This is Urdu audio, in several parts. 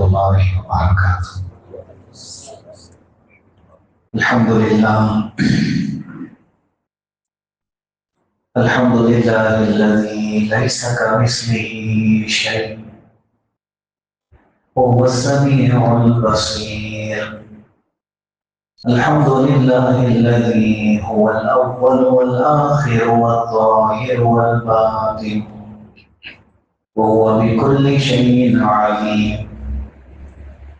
الله وبركاته. الحمد لله الذي ليس كمثله شيء وهو السميع البصير. الحمد لله الذي هو الأول والآخر والظاهر والباطن وهو بكل شيء عليم.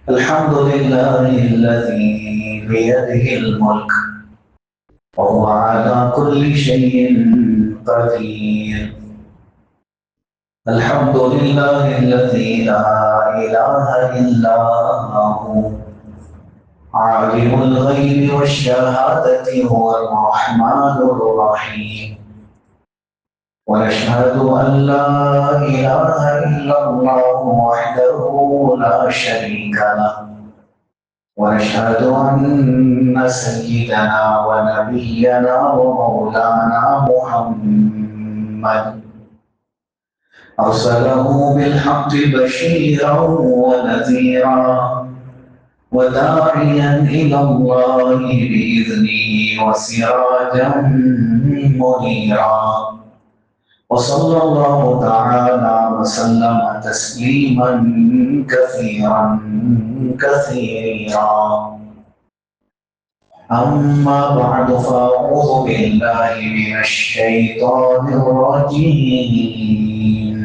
الحمد لله الذي بيده الملك وهو على كل شيء قدير. الحمد لله الذي لا إله إلا هو عالم الغيب والشهادة هو الرحمن الرحيم. ونشهد أن لا إله إلا الله وحده لا شريك له. ونشهد أن سيدنا ونبينا ومولانا محمد أرسله بالحق بشيرا ونذيرا وداعيا إلى الله بإذنه وسراجا منيرا. وصلى الله تعالى وسلم تسليما كثيرا كثيرا. أما بعد فأعوذ بالله من الشيطان الرجيم.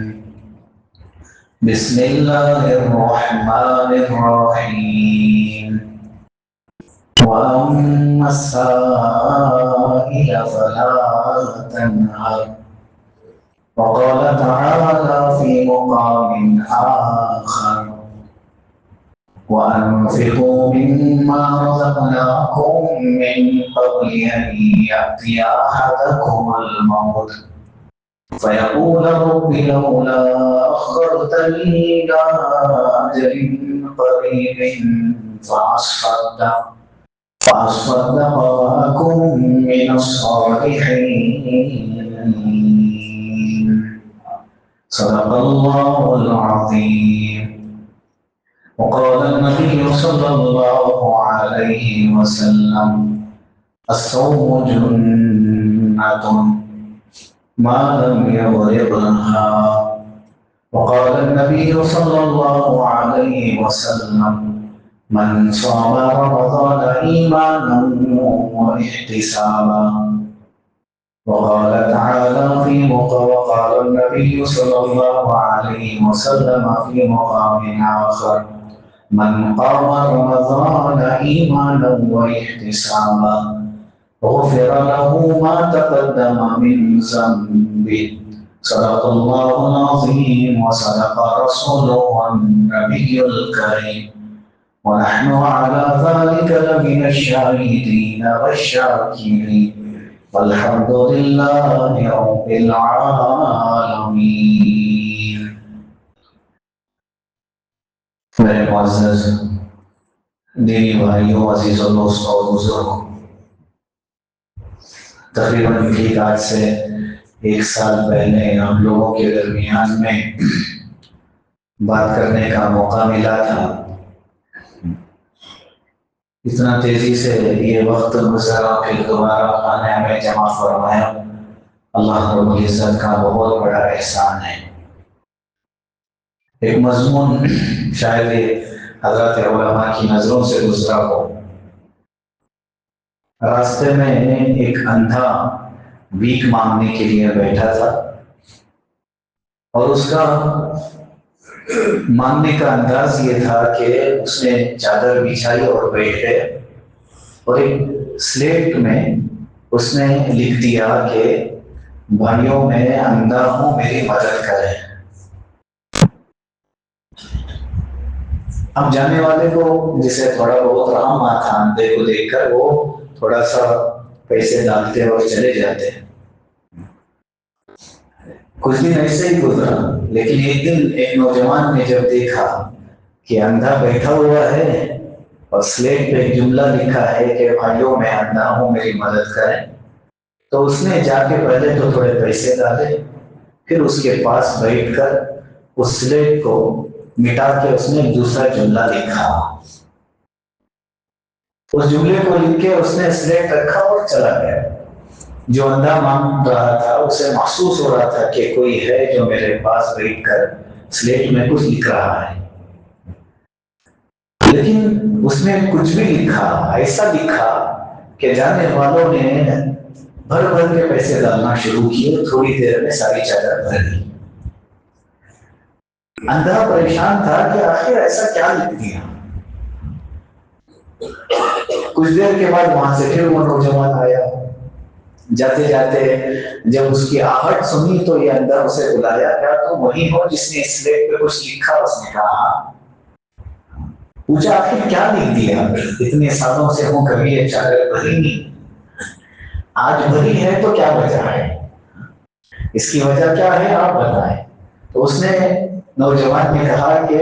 بسم الله الرحمن الرحيم. وأما السائل فلا تنهر. وقال تعالى في مقام آخر وأنفقوا مما رزقناكم من قبل أن يأتي أحدكم الموت فيقول رب لولا أخرتني إلى أجل قريب فأصدق وأكن من الصالحين. صدق الله العظيم. وقال النبي صلى الله عليه وسلم الصوم جنة ما لم يغرقها. وقال النبي صلى الله عليه وسلم من صام رمضان إيمانا واحتسابا. وقال تعالى وقال النبي صلى الله عليه وسلم في مقام آخر من قام رمضان إيمانا واحتسابا غفر له ما تقدم من ذنبه. صدق الله العظيم وصدق رسوله النبي الكريم. ونحن على ذلك لمن الشاهدين والشاكرين والحمد لله رب العالمين. میرے معزز دینی بھائیوں، عزیزوں، دوستوں اور بزرگوں، تقریباً ٹھیک آج سے 1 سال پہلے ہم لوگوں کے درمیان میں بات کرنے کا موقع ملا تھا. اتنا تیزی سے یہ وقت گزرا پھر دوبارہ خانہ میں جمع فرمایا. اللہ رب العزت کا بہت بڑا احسان ہے. ایک مضمون شاید حضرت علماء کی نظروں سے گزرا ہو. راستے میں ایک اندھا بھیک مانگنے کے لیے بیٹھا تھا اور اس کا مانگنے کا انداز یہ تھا کہ اس نے چادر بچھائی اور بیٹھ گئے اور ایک سلیٹ میں اس نے لکھ دیا کہ بھائیوں میں اندھا ہوں، میری مدد کریں. اب جانے والے کو جسے تھوڑا بہت رحم آتا اندھے کو دیکھ کر وہ تھوڑا سا پیسے ڈالتے اور چلے جاتے. کچھ دن ایسے ہی گزرا، لیکن ایک دن ایک نوجوان نے جب دیکھا کہ اندھا بیٹھا ہوا ہے اور سلیٹ پہ ایک جملہ لکھا ہے کہ بھائیوں میں اندھا ہوں، میری مدد کریں، تو اس نے جا کے پہلے تو تھوڑے پیسے ڈالے، پھر اس کے پاس بیٹھ کر اس سلیٹ کو مٹا کے اس نے ایک دوسرا جملہ لکھا. اس جملے کو لکھ کے اس نے سلیٹ رکھا اور چلا گیا. جو اندھا مانگ رہا تھا اسے محسوس ہو رہا تھا کہ کوئی ہے جو میرے پاس بیٹھ کر سلیٹ میں کچھ لکھ رہا ہے. لیکن اس نے کچھ بھی لکھا، ایسا لکھا کہ جانے والوں نے بھر بھر کے پیسے ڈالنا شروع کیے. تھوڑی دیر میں ساری چادر بھر گئی. اندھا پریشان تھا کہ آخر ایسا کیا لکھ دیا. کچھ دیر کے بعد وہاں سے پھر وہ نوجوان آیا. جاتے جاتے جب اس کی آہٹ سنی تو یہ اندھا اسے بلایا. کیا تم وہی ہو جس نے سلیٹ پہ کچھ لکھا؟ اس نے کہا. پوچھا آخر کیا لکھ دیا؟ اتنے سالوں سے ہوں کبھی یہ چادر بھری نہیں، آج بھری ہے تو کیا وجہ ہے؟ اس کی وجہ کیا ہے آپ بتائیں. تو اس نے نوجوان نے کہا کہ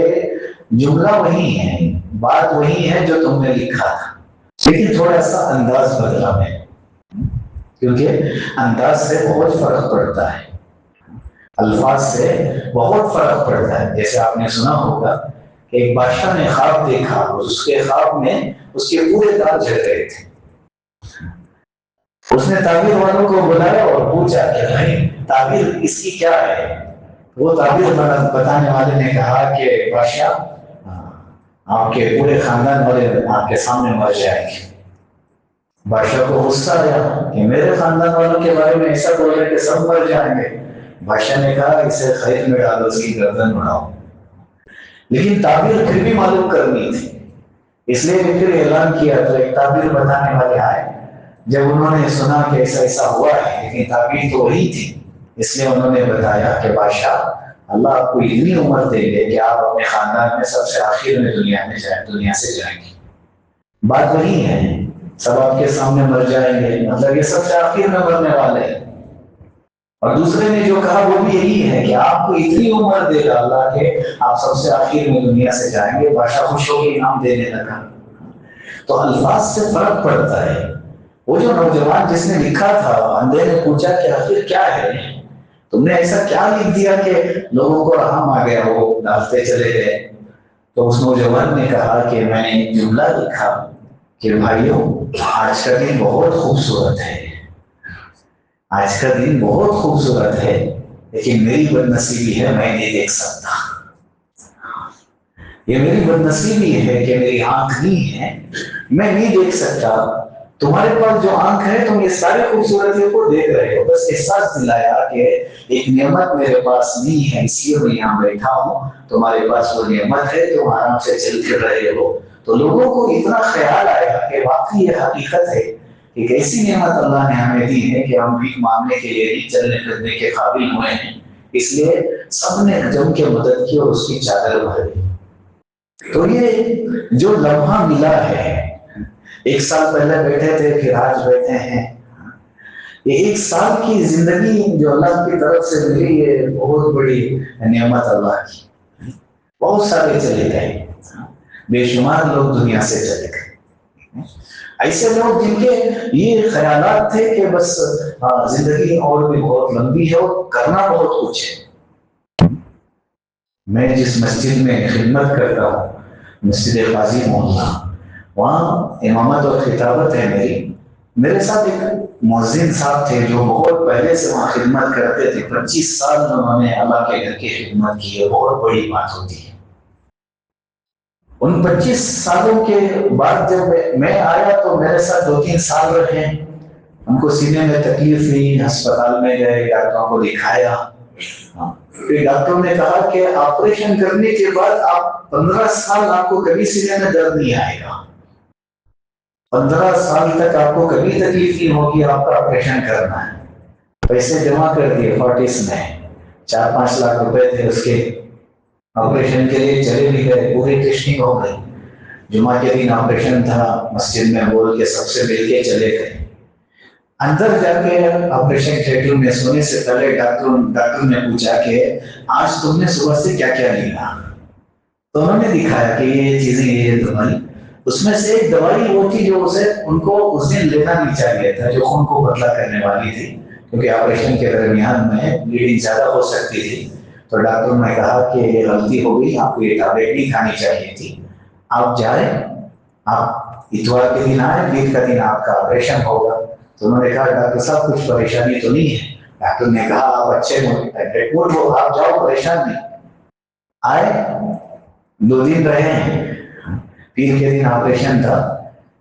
جملہ وہی ہے، بات وہی ہے جو تم نے لکھا تھا، لیکن تھوڑا سا انداز بدلا ہے. کیونکہ انداز سے بہت فرق پڑتا ہے، الفاظ سے بہت فرق پڑتا ہے. جیسے آپ نے سنا ہوگا کہ ایک بادشاہ نے خواب دیکھا، اس کے خواب میں اس کے پورے دانت جھڑ گئے تھے. اس نے تعبیر والوں کو بلایا اور پوچھا کہ بھائی تعبیر اس کی کیا ہے؟ وہ تعبیر بتانے والے نے کہا کہ بادشاہ آپ کے پورے خاندان والے آپ کے سامنے مر جائیں گے. بادشاہ کو غصہ آیا کہ میرے خاندان والوں کے بارے میں ایسا بول رہے کہ سب مر جائیں گے. بادشاہ نے کہا اسے خیر میں ڈالو، اس کی گردن اڑاؤ. لیکن تعبیر پھر بھی معلوم کرنی تھی، اس لیے پھر اعلان کیا. تو ایک تعبیر بتانے والے آئے. جب انہوں نے سنا کہ ایسا ایسا ہوا ہے لیکن تعبیر تو وہی تھی، اس لیے انہوں نے بتایا کہ بادشاہ اللہ آپ کو اتنی عمر دے گے کہ آپ اپنے خاندان میں سب سے آخر میں دنیا سے جائیں گے. بات وہی ہے، سب آپ کے سامنے مر جائیں گے، مطلب یہ سب سے آخر میں مرنے والے ہیں. اور دوسرے نے جو کہا وہ بھی یہی ہے کہ آپ کو اتنی عمر دے گا اللہ کہ آپ سب سے آخر میں دنیا سے جائیں گے. بادشاہ خوش ہو کے انعام دینے لگا. تو الفاظ سے فرق پڑتا ہے. وہ جو نوجوان جس نے لکھا تھا، اندھے نے پوچھا کہ آخر کیا ہے، تم نے ایسا کیا لکھ دیا کہ لوگوں کو رحم آ گیا، وہ ڈالتے چلے گئے. تو اس نوجوان نے کہا کہ میں نے ایک جملہ لکھا کہ بھائیوں آج کا دن بہت خوبصورت ہے، آج کا دن بہت خوبصورت ہے، لیکن میری بدنصیبی ہے میں نہیں دیکھ سکتا. یہ میری بدنصیبی ہے کہ میری آنکھ نہیں ہے، میں نہیں دیکھ سکتا. تمہارے پاس جو آنکھ ہے تم یہ سارے خوبصورتیوں کو دیکھ رہے ہو. بس احساس دلایا کہ ایک نعمت میرے پاس نہیں ہے، اس لیے میں یہاں بیٹھا ہوں. تمہارے پاس وہ نعمت ہے، تم آرام سے چل پھر رہے ہو. تو لوگوں کو اتنا خیال آیا کہ واقعی یہ حقیقت ہے، ایک ایسی نعمت اللہ نے ہمیں دی ہے کہ ہم بھیک مانگنے کے لیے نہیں، چلنے پھرنے کے قابل ہوئے ہیں. اس لیے سب نے جم کے مدد کی اور اس کی چادر بھری. تو یہ جو لمحہ ملا ہے، ایک سال پہلے بیٹھے تھے پھر آج بیٹھے ہیں، یہ ایک سال کی زندگی جو اللہ کی طرف سے ملی، یہ بہت بڑی نعمت اللہ کی. بہت سارے چلے گئے، بے شمار لوگ دنیا سے چلے گئے. ایسے لوگ جن کے یہ خیالات تھے کہ بس زندگی اور بھی بہت لمبی ہے اور کرنا بہت کچھ ہے. میں جس مسجد میں خدمت کرتا ہوں، مسجد قاضی محلہ، وہاں امامت اور خطابت ہے میرے ساتھ ایک مؤذن صاحب تھے جو بہت پہلے سے وہاں خدمت کرتے تھے. 25 سال انہوں نے اللہ کے گھر کی خدمت کی ہے، بہت بڑی بات ہوتی ہے. ان 25 سالوں کے بعد جب میں آیا تو میرے ساتھ 2-3 سال رہے. ان کو سینے میں تکلیف ہوئی، ہسپتال میں گئے، ڈاکٹروں کو دکھایا. پھر ڈاکٹروں نے کہا کہ آپریشن کرنے کے بعد آپ 15 سال آپ کو کبھی سینے میں درد نہیں آئے گا، 15 سال تک آپ کو کبھی تکلیف نہیں ہوگی، آپ کا آپریشن کرنا ہے. پیسے جمع کر دیے فورٹیس میں، 4-5 لاکھ روپے تھے اس کے. آپریشن کے لیے چلے بھی گئے، پوری ٹیسٹنگ ہو گئی. جمعہ کے دن آپریشن تھا، مسجد میں بول کے سب سے مل کے چلے گئے. اندر جا کے آپریشن تھیٹر میں سونے سے پہلے ڈاکٹر نے پوچھا کہ آج تم نے صبح سے کیا کیا لیا؟ تو انہوں نے دکھایا کہ یہ چیزیں، یہ دوائی. اس میں سے ایک دوائی وہ تھی جو ان کو اس دن لینا نہیں چاہیے تھا، جو خون کو پتلا کرنے والی تھی، کیونکہ آپریشن کے درمیان میں بلیڈنگ زیادہ ہو سکتی تھی. تو ڈاکٹر نے کہا کہ یہ غلطی ہو گئی، آپ کو یہ ٹیبلیٹ نہیں کھانی چاہیے تھی، آپ جائیں، آپ اتوار کے دن آئے، بیت کا دن آپ کا آپریشن ہوگا۔ تو انہوں نے کہا ڈاکٹر صاحب کچھ پریشانی تو نہیں ہے؟ ڈاکٹر نے کہا آپ اچھے ریپورٹ ہو، آپ جاؤ، پریشان نہیں۔ آئے، 2 دن رہے، پیر کے دن آپریشن تھا،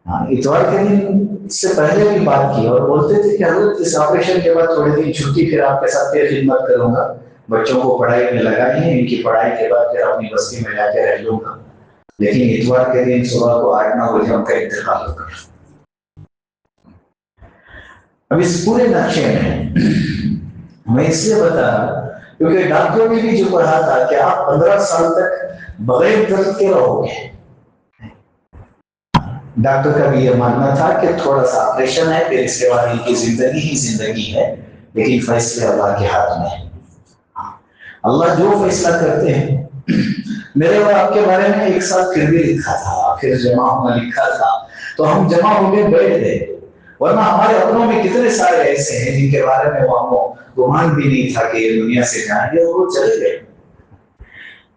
اتوار کے دن سے پہلے بھی بات کی اور بولتے تھے کہ حضرت اس آپریشن کے بعد تھوڑے دن چھٹی، پھر آپ کے ساتھ پھر خدمت کروں گا، بچوں کو پڑھائی میں لگائی ہے، ان کی پڑھائی کے بعد پھر اپنی بستی میں جا کے رہ لوں گا۔ لیکن اتوار کے دن صبح کو 8-9 بجے ان کا انتقال ہو گیا۔ اب اس پورے نقشے میں اس لیے بتا رہا کیونکہ ڈاکٹروں نے بھی جو پڑھا تھا کہ آپ 15 سال تک بغیر درد کے رہو گے۔ ڈاکٹر کا بھی یہ ماننا تھا کہ تھوڑا سا آپریشن ہے، پھر اس کے بعد ان کی زندگی ہی زندگی ہے، لیکن فیصلے اللہ کے ہاتھ میں ہے۔ اللہ جو فیصلہ کرتے ہیں۔ میرے اور آپ کے بارے میں ایک ساتھ پھر بھی لکھا تھا، پھر جمع ہونا لکھا تھا، تو ہم جمع ہو کے بیٹھ گئے، ورنہ ہمارے اپنوں میں کتنے سارے ایسے ہیں جن کے بارے میں وہ گمان بھی نہیں تھا کہ یہ دنیا سے جائیں گے، اور وہ چلے گئے۔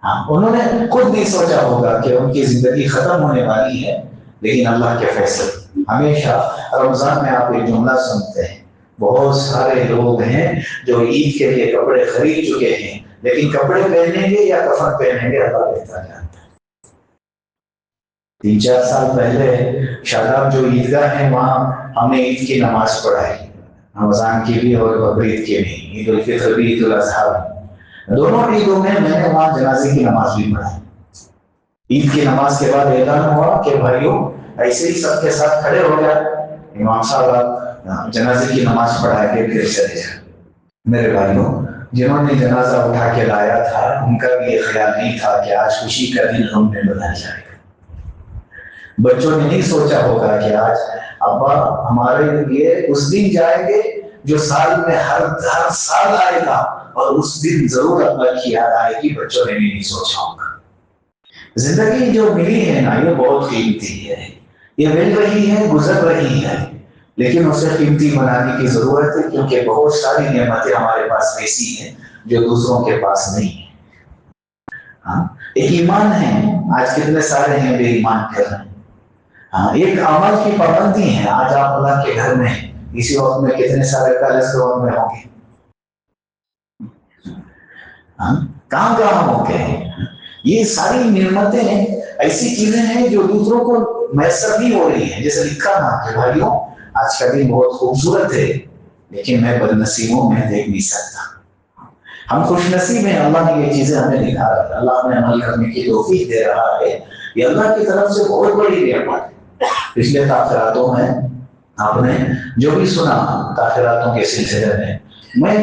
انہوں نے خود نہیں سوچا ہوگا کہ ان کی زندگی ختم ہونے والی ہے، لیکن اللہ کے فیصلے۔ ہمیشہ رمضان میں آپ ایک جملہ سنتے ہیں، بہت سارے لوگ ہیں جو عید کے لیے کپڑے خرید چکے ہیں، لیکن کپڑے پہنیں گے یا کفن پہنیں گے اللہ بہتر جانتا ہے۔ 3-4 سال پہلے شاداب جو عیدگاہ ہے وہاں ہم نے عید کی نماز پڑھائی، رمضان کی بھی اور بقرعید کی بھی، عید الفطر بھی، عید الاضحیٰ بھی، دونوں عیدوں میں میں نے وہاں جنازے کی نماز بھی پڑھائی۔ عید کی نماز کے بعد اعلان ہوا کہ بھائیوں ایسے ہی سب کے ساتھ کھڑے ہو گیا، امام صاحب جنازے کی نماز پڑھا کے پھر چلے جائیں۔ میرے بھائیوں، جنہوں نے جنازہ اٹھا کے لایا تھا ان کا بھی یہ خیال نہیں تھا کہ آج خوشی کا دن ہم میں بدل جائے گا۔ بچوں نے نہیں سوچا ہوگا کہ آج ابا ہمارے لیے اس دن جائیں گے جو سال میں ہر سال آئے گا، اور اس دن ضرور ابا کی یاد آئے گی۔ بچوں نے بھی نہیں سوچا ہوگا۔ زندگی جو ملی ہے نا، یہ بہت قیمتی ہے، یہ مل رہی ہے، گزر رہی ہے، لیکن اسے قیمتی بنانے کی ضرورت ہے، کیونکہ بہت ساری نعمتیں ہمارے پاس ایسی ہیں جو دوسروں کے پاس نہیں ہیں۔ ایک ایمان ہے، آج کتنے سارے ہیں بے ایمان کر رہے ہیں۔ ایک عمل کی پابندی ہے، آج آپ اللہ کے گھر میں اسی وقت میں کتنے سارے کالسٹرول میں ہوں گے، کہاں ہوں گے۔ یہ ساری نعمتیں ایسی چیزیں ہیں جو دوسروں کو میسر نہیں ہو رہی ہیں۔ جیسے لکھا نا کہ بھائیوں آج کا دن بہت خوبصورت ہے، لیکن میں بد نصیبوں میں دیکھ نہیں سکتا۔ ہم خوش نصیب ہیں، اللہ نے یہ چیزیں ہمیں دکھا رہا ہے، اللہ ہمیں عمل کرنے کی توفیق دے رہا ہے، یہ اللہ کی طرف سے بہت بڑی نعمت ہے۔ پچھلے تاخیراتوں میں آپ نے جو بھی سنا تاخیراتوں کے سلسلے میں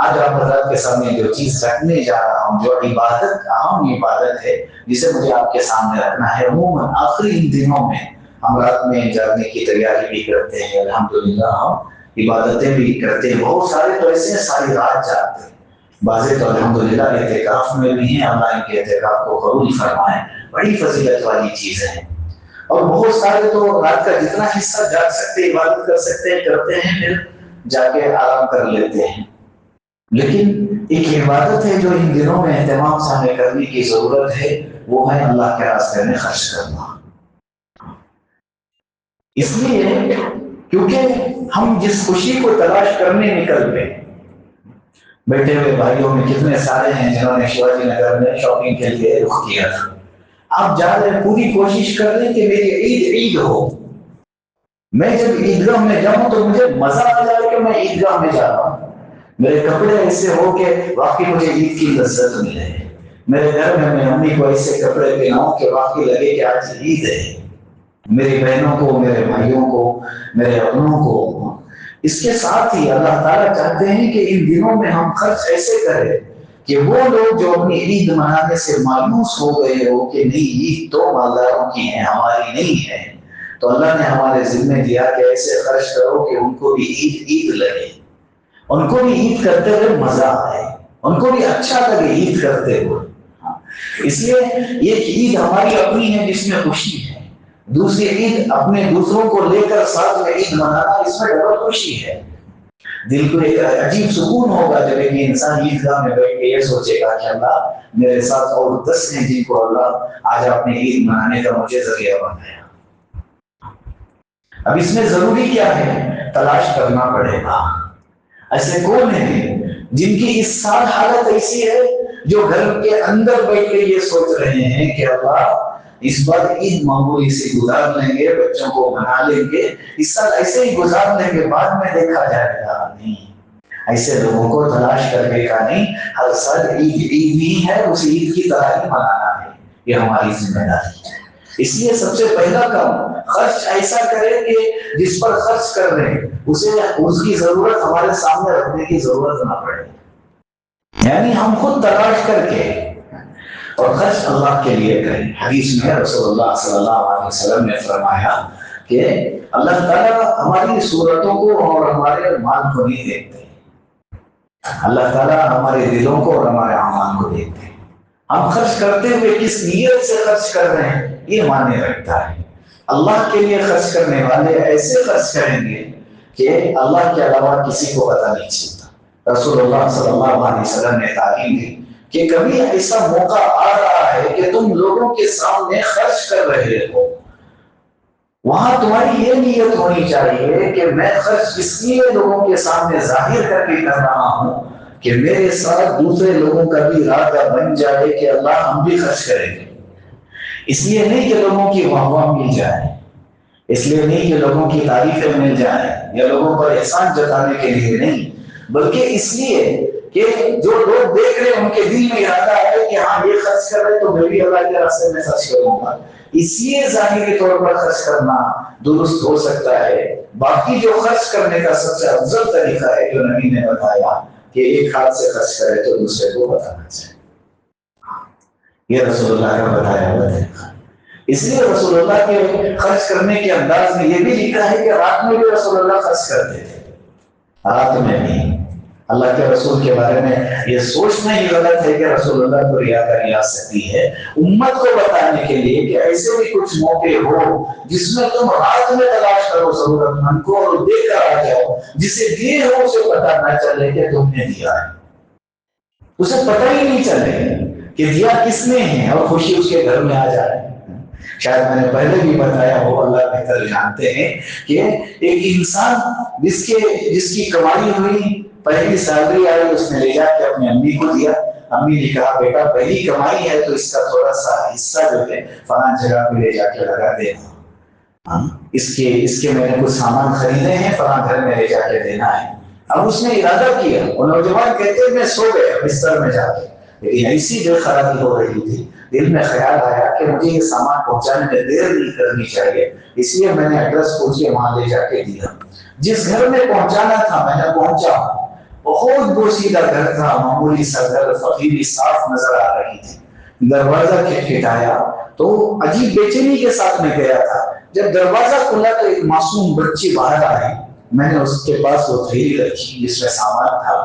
آج آپ حضرات کے سامنے جو چیز رکھنے جا رہا ہوں، جو عبادت، اہم عبادت ہے جسے مجھے آپ کے سامنے رکھنا ہے۔ عموماً آخری ان دنوں میں ہم رات میں جاگنے کی تیاری بھی کرتے ہیں، الحمدللہ ہم عبادتیں بھی کرتے ہیں، بہت سارے تو ایسے ساری رات جاگتے ہیں، بعض تو الحمدللہ اعتکاف میں بھی ہیں، اللہ ان کے اعتکاف کو قبول فرمائے، بڑی فضیلت والی چیز ہے۔ اور بہت سارے تو رات کا جتنا حصہ جاگ سکتے، عبادت کر سکتے ہیں، کرتے ہیں، پھر جا کے آرام کر لیتے ہیں۔ لیکن ایک عبادت ہے جو ان دنوں میں اہتمام سے ہمیں کرنے کی ضرورت ہے، وہ ہے اللہ کے راستے میں خرچ کرنا۔ اس لیے کیونکہ ہم جس خوشی کو تلاش کرنے نکل گئے، بیٹھے ہوئے بھائیوں میں کتنے سارے ہیں جنہوں نے شیواجی نگر میں شاپنگ کے لیے رخ کیا تھا۔ آپ جا رہے ہیں، پوری کوشش کر رہے ہیں کہ میری عید ہو، میں جب عیدگاہ میں جاؤں تو مجھے مزہ آ جائے کہ میں عیدگاہ میں جا رہا ہوں، میرے کپڑے ایسے ہو کہ واقعی مجھے عید کی لذت ملے، میرے گھر میں میں امی کو ایسے کپڑے پہناؤں کہ واقعی لگے کہ آج عید ہے، میری بہنوں کو، میرے بھائیوں کو، میرے اپنوں کو۔ اس کے ساتھ ہی اللہ تعالیٰ چاہتے ہیں کہ ان دنوں میں ہم خرچ ایسے کریں کہ وہ لوگ جو اپنی عید منانے سے مایوس ہو گئے ہو کہ نہیں عید تو مالداروں کی ہے، ہماری نہیں ہے، تو اللہ نے ہمارے ذمہ دیا کہ ایسے خرچ کرو کہ ان کو بھی عید لگے، ان کو بھی عید کرتے ہوئے مزہ آئے، ان کو بھی اچھا لگے عید کرتے ہوئے۔ اس لیے یہ عید ہماری اپنی ہے جس میں خوشی ہے، دوسری عید اپنے دوسروں کو لے کر ساتھ میں عید منانا، اس میں ڈبل خوشی ہے۔ دل کو ایک عجیب سکون ہوگا جب ایک انسان عیدگاہ میں بیٹھ کے یہ سوچے گا کہ اللہ میرے ساتھ اور 10 ہیں جن کو اللہ آج اپنے عید منانے کا مجھے ذریعہ بنایا۔ اب اس میں ضروری کیا ہے؟ تلاش کرنا پڑے گا۔ ایسے کون ہیں جن کی اس سال حالت ایسی ہے جو گھر کے اندر بیٹھ کے یہ سوچ رہے ہیں کہ اللہ اس بار عید معمولی سے گزار لیں گے، بچوں کو بنا لیں گے، اس سال ایسے ہی گزار لیں گے، بعد میں دیکھا جائے گا۔ نہیں، ایسے لوگوں کو تلاش کرنے کا نہیں، ہر سال عید عید ہی ہے، اس عید کی طرح ہی منانا ہے، یہ ہماری ذمہ داری ہے۔ اس لیے سب سے پہلا کام خرچ ایسا کرے کہ جس پر خرچ کر رہے ہیں اسے اس کی ضرورت ہمارے سامنے رکھنے کی ضرورت نہ پڑے، یعنی ہم خود تلاش کر کے اور خرچ اللہ کے لیے کریں۔ حدیث میں رسول اللہ صلی اللہ علیہ وسلم نے فرمایا کہ اللہ تعالیٰ ہماری صورتوں کو اور ہمارے مال کو نہیں دیکھتے، اللہ تعالیٰ ہمارے دلوں کو اور ہمارے اعمال کو دیکھتے ہیں۔ ہم خرچ کرتے ہوئے کس نیت سے خرچ کر رہے ہیں یہ معنی رکھتا ہے۔ اللہ کے لیے خرچ کرنے والے ایسے خرچ کریں گے کہ اللہ کے علاوہ کسی کو پتہ نہیں چلتا۔ رسول اللہ صلی اللہ علیہ وسلم نے تعلیم دی کہ کبھی ایسا موقع آ رہا ہے کہ تم لوگوں کے سامنے خرچ کر رہے ہو، وہاں تمہاری یہ نیت ہونی چاہیے کہ میں خرچ اس لیے لوگوں کے سامنے ظاہر کر کے کر رہا ہوں کہ میرے ساتھ دوسرے لوگوں کا بھی ارادہ بن جائے کہ اللہ ہم بھی خرچ کریں گے۔ اس لیے نہیں کہ لوگوں کی واہ واہ مل جائے، اس لیے نہیں کہ لوگوں کی تعریفیں مل جائیں یا لوگوں پر احسان جتانے کے لیے نہیں، بلکہ اس لیے کہ جو لوگ دیکھ رہے ہیں ان کے دل میں ارادہ ہے کہ ہاں یہ خرچ کر رہے تو میں بھی اللہ کے راستے میں خرچ کروں گا۔ اس لیے ظاہری طور پر خرچ کرنا درست ہو سکتا ہے، باقی جو خرچ کرنے کا سب سے افضل طریقہ ہے جو نبی نے بتایا کہ ایک ہاتھ سے خرچ کرے تو دوسرے کو بتانا چاہیے، یہ رسول اللہ کا بتایا ہوا طریقہ۔ اس لیے رسول اللہ کے خرچ کرنے کے انداز میں یہ بھی لکھا ہے کہ رات میں بھی رسول اللہ خرچ کرتے تھے، رات میں بھی۔ اللہ کے رسول کے بارے میں یہ سوچنا ہی غلط ہے کہ رسول اللہ کو ریاکاری آ سکتی ہے۔ امت کو بتانے کے لیے کہ ایسے بھی کچھ موقع ہو جس میں تم رات میں تلاش کرو ضرورت مند کو اور دے کر آ جاؤ، جسے دیے ہو اسے پتہ نہ چلے کہ تم نے دیا ہے، اسے پتہ ہی نہیں چلے کہ دیا کس نے ہے، اور خوشی اس کے گھر میں آ جائے۔ شاید میں نے پہلے بھی بتایا ہو، اللہ بہتر جانتے ہیں کہ ایک انسان جس کی کمائی ہوئی پہلی سیلری آئی، اس نے لے جا کے اپنی امی کو دیا۔ امی نے کہا بیٹا پہلی کمائی ہے تو اس کا تھوڑا سا حصہ جو ہے فلاں جگہ پہ لے جا کے لگا دینا، اس کے میں نے کچھ سامان خریدے ہیں فلاں گھر میں لے جا کے دینا ہے۔ اب اس نے ارادہ کیا، وہ نوجوان کہتے ہیں میں سو گیا بستر میں جا کے، لیکن ایسی دل خرابی ہو رہی تھی، دل میں خیال آیا کہ مجھے یہ سامان پہنچانے میں دیر نہیں کرنی چاہیے، اس لیے میں نے ایڈریس پوچھ کے وہاں لے جا کے دیا۔ جس گھر میں پہنچانا تھا میں نے پہنچا، بہت بوسیدہ گھر تھا، معمولی سا گھر، فقیری صاف نظر آ رہی تھی۔ دروازہ کھٹکھٹایا تو عجیب بے چینی کے ساتھ میں گیا تھا۔ جب دروازہ کھلا تو ایک معصوم بچی باہر آئی، میں نے اس کے پاس وہ تھیلی رکھی جس میں سامان تھا،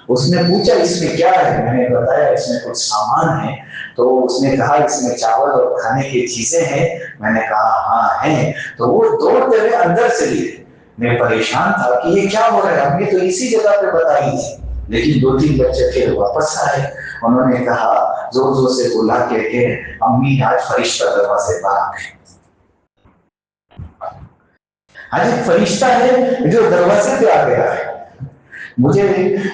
اس نے پوچھا اس میں کیا ہے، میں نے بتایا اس میں کچھ سامان ہے، تو اس نے کہا اس میں چاول اور کھانے کی چیزیں ہیں، میں نے کہا ہاں ہیں، تو وہ دوڑتے ہوئے اندر چلی گئی۔ میں پریشان تھا کہ یہ کیا ہو رہا ہے، ہم نے تو اسی جگہ پہ بتائی تھی، لیکن 2-3 بچے پھر واپس آئے، انہوں نے کہا زور زور سے بلا کے کہ امی آج فرشتہ دروازے پر آ گئے۔ آج ایک فرشتہ ہے جو دروازے پہ آ گیا ہے۔ مجھے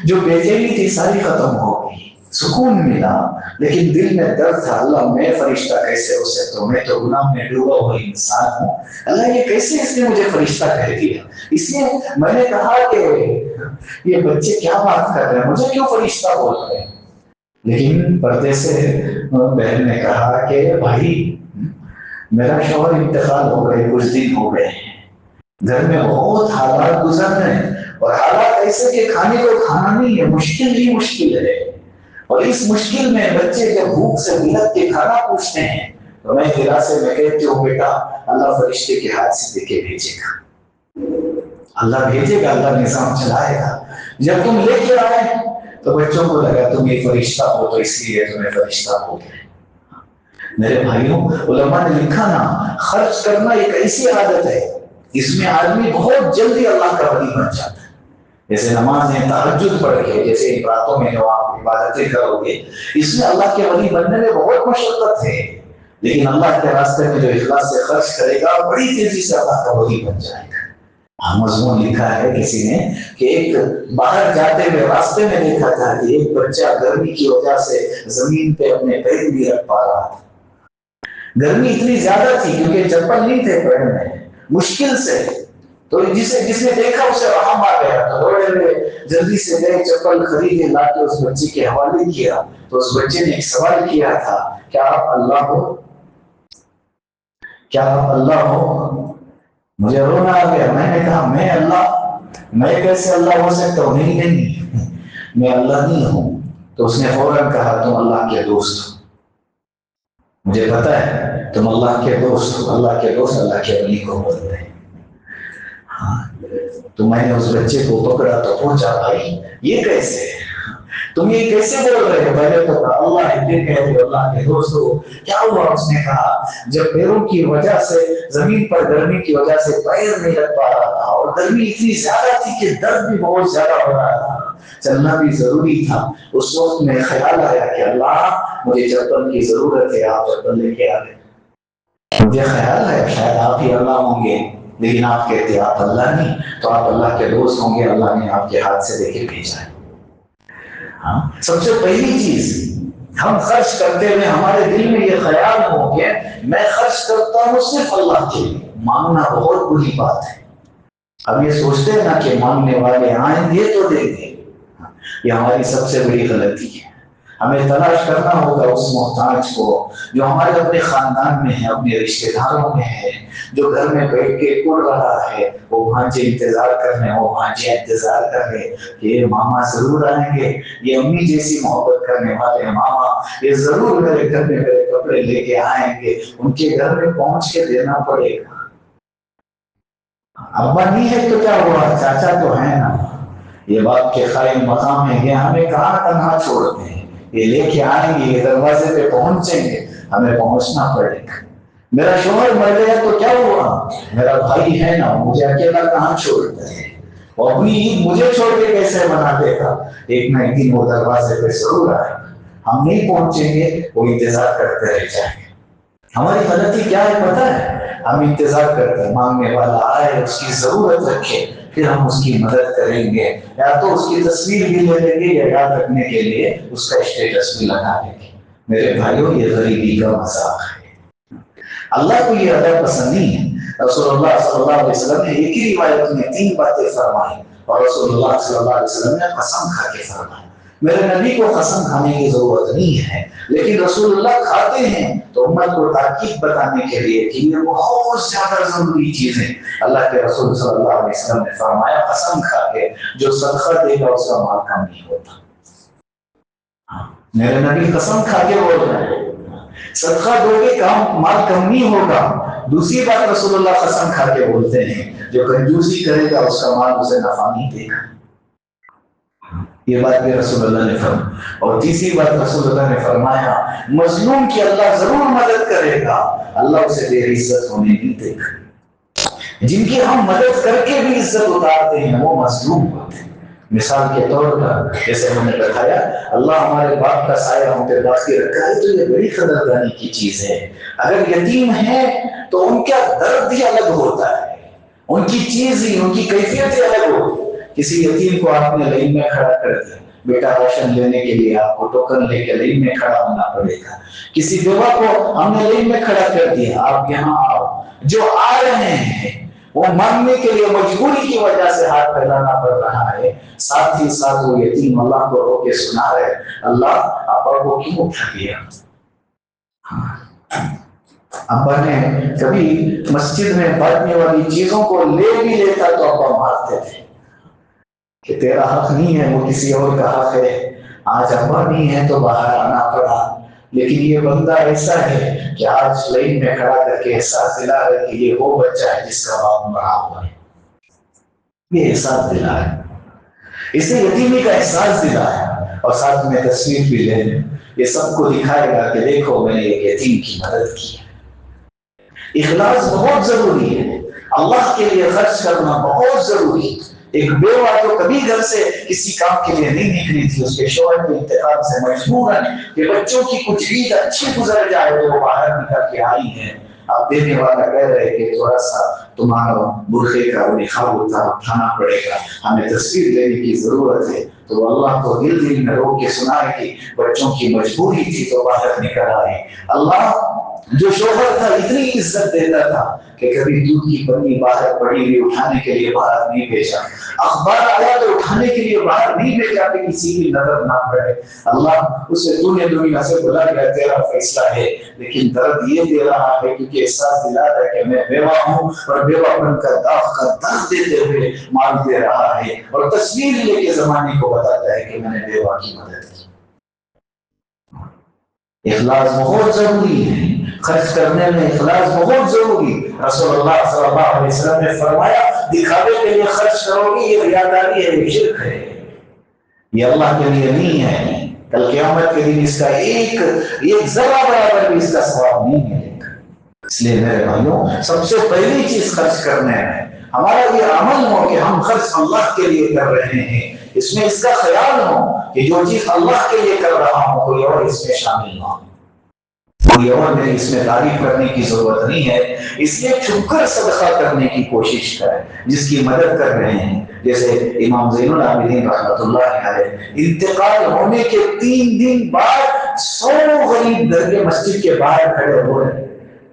جو بے چینی تھی ساری ختم ہو گئی، سکون ملا، لیکن دل میں درد تھا، اللہ میں فرشتہ کیسے ہو سکتا ہوں، میں تو گناہ میں ڈوبا ہوا انسان ہوں، اللہ یہ کیسے اس نے مجھے فرشتہ کہہ دیا۔ اس لیے میں نے کہا کہ یہ بچے کیا بات کر رہے ہیں، مجھے کیوں فرشتہ بول رہے ہیں، لیکن پردے سے بہن نے کہا کہ بھائی میرا شوہر انتقال ہو گئے، کچھ دن ہو گئے، گھر میں بہت حالات گزر رہے ہیں، اور حالات ایسے کہ کھانے کو کھانا نہیں ہے، مشکل ہی مشکل ہے، اور اس مشکل میں بچے جب بھوک سے بلک کے کھانا پوچھتے ہیں تو میں دلاسے میں کہتی ہوں بیٹا اللہ فرشتے کے ہاتھ سے دے کے بھیجے گا، اللہ بھیجے گا، اللہ نظام چلائے گا۔ جب تم لے کے آئے تو بچوں کو لگا تم یہ فرشتہ ہو تو اس لیے تمہیں فرشتہ ہو گئے۔ میرے بھائیوں، علماء نے لکھا نا، خرچ کرنا ایک ایسی عادت ہے اس میں آدمی بہت جلدی اللہ کا ولی بن جاتا ہے۔ جیسے نمازیں تہجد پڑھ کے، جیسے ان راتوں میں جو آپ عبادتیں کرو گے، اس میں اللہ کے ولی بننے میں بہت مشقت ہے، لیکن اللہ کے راستے میں جو اخلاص سے خرچ کرے گا بڑی تیزی سے اللہ کا ولی بن جائے گا۔ مضمون لکھا ہے کسی نے کہ ایک باہر جاتے ہوئے راستے میں دیکھا تھا کہ ایک بچہ گرمی کی وجہ سے زمین پہ اپنے پیر نہیں رکھ پا رہا تھا۔ گرمی اتنی زیادہ تھی کیونکہ چپل نہیں تھے پیر میں، مشکل سے، تو جس نے دیکھا اسے رحم آ گیا، تو دوڑے ہوئے جلدی سے گئے، چپل خریدے، لا کے اس بچے کے حوالے کیا۔ تو اس بچے نے ایک سوال کیا تھا، کیا آپ اللہ ہو؟ کیا آپ اللہ ہو؟ مجھے رونا آ گیا، میں نے کہا میں اللہ؟ میں کیسے اللہ ہو سکتا ہوں؟ نہیں میں اللہ نہیں ہوں۔ تو اس نے فوراً کہا تم اللہ کے دوست ہو، مجھے پتا ہے تم اللہ کے دوست ہو۔ اللہ کے دوست اللہ کے ولی کو بولتے ہیں۔ ہاں، تو میں نے اس بچے کو پکڑا تو پوچھا بھائی یہ کیسے، تم یہ کیسے بول رہے ہو؟ پہلے تو کہا اللہ ہے، پھر کہہ رہے اللہ کے دوست ہو، کیا ہوا؟ اس نے کہا جب پیروں کی وجہ سے زمین پر گرمی کی وجہ سے پیر نہیں رکھ پا رہا تھا، اور گرمی اتنی زیادہ تھی کہ درد بھی بہت زیادہ ہو رہا تھا، چلنا بھی ضروری تھا، اس وقت میں خیال آیا کہ اللہ مجھے چپل کی ضرورت ہے، آپ چپل لے کے آ گئے۔ مجھے خیال ہے شاید آپ ہی اللہ ہوں گے، لیکن آپ کہتے آپ اللہ نہیں، تو آپ اللہ کے دوست ہوں گے، اللہ نے آپ کے ہاتھ سے لے کے بھیجا ہے۔ سب سے پہلی چیز، ہم خرچ کرتے ہوئے ہمارے دل میں یہ خیال ہو کہ میں خرچ کرتا ہوں صرف اللہ کے لیے۔ مانگنا بہت بری بات ہے۔ اب یہ سوچتے ہیں نا کہ مانگنے والے آئیں گے تو دیں گے، یہ ہماری سب سے بڑی غلطی ہے۔ ہمیں تلاش کرنا ہوگا اس محتاج کو جو ہمارے اپنے خاندان میں ہے، اپنے رشتے داروں میں ہے، جو گھر میں بیٹھ کے کڑ رہا ہے، وہ بھانجے انتظار کر رہے ہیں، وہ بھانجے انتظار کر رہے ہیں کہ یہ ماما ضرور آئیں گے، یہ امی جیسی محبت کرنے والے ماما یہ ضرور میرے گھر میں میرے کپڑے لے کے آئیں گے، ان کے گھر میں پہنچ کے دینا پڑے گا۔ ابا نہیں ہے تو کیا ہوا، چاچا تو ہے نا، یہ باپ کے قائم مقام ہے، یہ ہمیں کہاں تنہا چھوڑتے ہیں، یہ لے کے آئیں گے، یہ دروازے پہ پہنچیں گے، ہمیں پہنچنا پڑے گا۔ میرا شوہر مر گیا تو کیا ہوا، میرا بھائی ہے نا، مجھے اکیلا کہاں چھوڑتا ہے، وہ اپنی عید مجھے چھوڑ کے کیسے منا دے گا، ایک نہ ایک دن وہ دروازے پہ ضرور آئے گا، ہم نہیں پہنچیں گے، وہ انتظار کرتے رہ جائیں گے۔ ہماری غلطی کیا ہے پتہ ہے، ہم انتظار کرتے ہیں مانگنے والا آئے، اس کی ضرورت رکھے، پھر ہم اس کی مدد کریں گے، یا تو اس کی تصویر بھی لے لیں گے یا یاد رکھنے کے لیے اس کا اسٹیٹس بھی لگا لیں گے۔ میرے بھائیوں یہ غریبی کا مذاق ہے، اللہ کو یہ ادب پسند نہیں ہے۔ رسول اللہ صلی اللہ علیہ وسلم نے ایک ہی روایت میں 3 باتیں فرمائی، اور رسول اللہ صلی اللہ علیہ وسلم نے قسم کھا کے فرمائی۔ میرے نبی کو قسم کھانے کی ضرورت نہیں ہے، لیکن رسول اللہ کھاتے ہیں تو امت کو تاکید بتانے کے لیے کہ یہ بہت زیادہ ضروری چیز ہے۔ اللہ کے رسول صلی اللہ علیہ وسلم نے فرمایا قسم کھا کے جو صدقہ دے گا اس کا مال کم نہیں ہوتا۔ میرے نبی قسم کھا کے بول رہے ہیں صدقہ دو گے کام مال کم نہیں ہوگا۔ دوسری بات رسول اللہ قسم کھا کے بولتے ہیں جو کنجوسی کرے گا اس کا مال اسے نفع نہیں دے گا، یہ بات بھی رسول اللہ نے فرمایا۔ اور تیسری بات رسول اللہ نے فرمایا مظلوم کی اللہ ضرور مدد کرے گا، اللہ اسے بے عزت ہونے نہیں دے گا۔ جن کی ہم مدد کر کے بھی عزت اتارتے ہیں وہ مظلوم ہوتے ہیں۔ مثال کے طور پر جیسے ہم نے بتایا اللہ ہمارے باپ کا سایہ ہم پہ باقی رکھا ہے، تو یہ بڑی قدردانی کی چیز ہے۔ اگر یتیم ہے تو ان کا درد ہی الگ ہوتا ہے، ان کی چیز ہی، ان کی کیفیت ہی الگ ہوتی ہے۔ کسی یتیم کو آپ نے لائن میں کھڑا کر دیا، بیٹا راشن لینے کے لیے آپ کو ٹوکن لے کے لائن میں کھڑا ہونا پڑے گا۔ کسی بیوہ کو ہم نے لائن میں کھڑا کر دیا، آپ یہاں آؤ۔ جو آ رہے ہیں وہ مانگنے کے لیے مجبوری کی وجہ سے ہاتھ پھیلانا پڑ رہا ہے، ساتھ ہی ساتھ وہ یتیم اللہ کو رو کے سنا رہے اللہ ابا کو کیوں اٹھا دیا۔ ابا نے کبھی مسجد میں بانٹنے والی چیزوں کو لے بھی لیتا تو ابا مارتے تھے کہ تیرا حق نہیں ہے، وہ کسی اور کا حق ہے۔ آج ابا نہیں ہے تو باہر آنا پڑا، لیکن یہ بندہ ایسا ہے کہ آج لائن میں کھڑا کر کے احساس دلا ہے کہ یہ وہ بچہ ہے جس کا باپ مرا ہوا ہے، یہ احساس دلا ہے، اس نے یتیمی کا احساس دلایا، اور ساتھ میں تصویر بھی لے لیں، یہ سب کو دکھائے گا کہ دیکھو میں نے ایک یتیم کی مدد کی ہے۔ اخلاص بہت ضروری ہے، اللہ کے لیے خرچ کرنا بہت ضروری ہے۔ ایک بیوہ تو کبھی گھر سے کسی کام کے لیے نہیں نکلی تھی، اس کے شوہر کے انتقال سے مجبوراً کہ بچوں کی کچھ عید اچھی گزر جائے تو وہ باہر نکل کے آئی ہے۔ اب دینے والا کہہ رہے کہ تھوڑا سا تمہارا برقعے کا نقاب اٹھانا پڑے گا، ہمیں تصویر لینے کی ضرورت ہے۔ تو اللہ کو دل میں رو کے سنائے کہ بچوں کی مجبوری تھی تو باہر نکل آئے۔ اللہ جو شوہر تھا اتنی عزت دیتا تھا کہ کبھی دودھ کی پنی باہر پڑی ہوئی اٹھانے کے لیے باہر نہیں بھیجا، اخبار آیا تو اٹھانے کے لیے باہر نہیں بھیجا کہ کسی کی نظر نہ پڑے۔ اللہ اسے دنیا دنیا سے بلا گیا، تیرا فیصلہ ہے، لیکن درد یہ دے رہا ہے کیونکہ احساس دلا رہا ہے کہ میں بیوہ ہوں اور بیوہ پن کا داغ کا درد دیتے ہوئے مال دے رہا ہے، اور تصویر لے کے زمانے کو بتاتا ہے کہ میں نے بیوہ کی مدد کی۔ اخلاص بہت ضروری ہے، خرچ کرنے میں اخلاص بہت ضروری۔ رسول اللہ صلی اللہ علیہ وسلم نے فرمایا دکھاوے کے لیے خرچ کرو گی، یہ ریاکاری ہے، یہ شرک ہے، یہ اللہ کے لیے نہیں ہے۔ کل قیامت کے دن اس کا ایک ذرہ برابر بھی اس کا ثواب نہیں ملے گا۔ اس لیے میرے بھائیوں، سب سے پہلی چیز خرچ کرنے میں ہمارا یہ عمل ہو کہ ہم خرچ اللہ کے لیے کر رہے ہیں، اس میں اس کا خیال ہو کہ جو چیز اللہ کے لیے کر رہا ہوں کوئی اور اس میں شامل نہ ہو، کوئی اور نے اس میں تعریف کرنے کی ضرورت نہیں ہے۔ اس لیے چھپ کر صدقہ کرنے کی کوشش کریں جس کی مدد کر رہے ہیں۔ جیسے امام زین العابدین رحمۃ اللہ علیہ انتقال ہونے کے 3 دن بعد 100 غریب در کے مسجد کے باہر کھڑے ہوئے،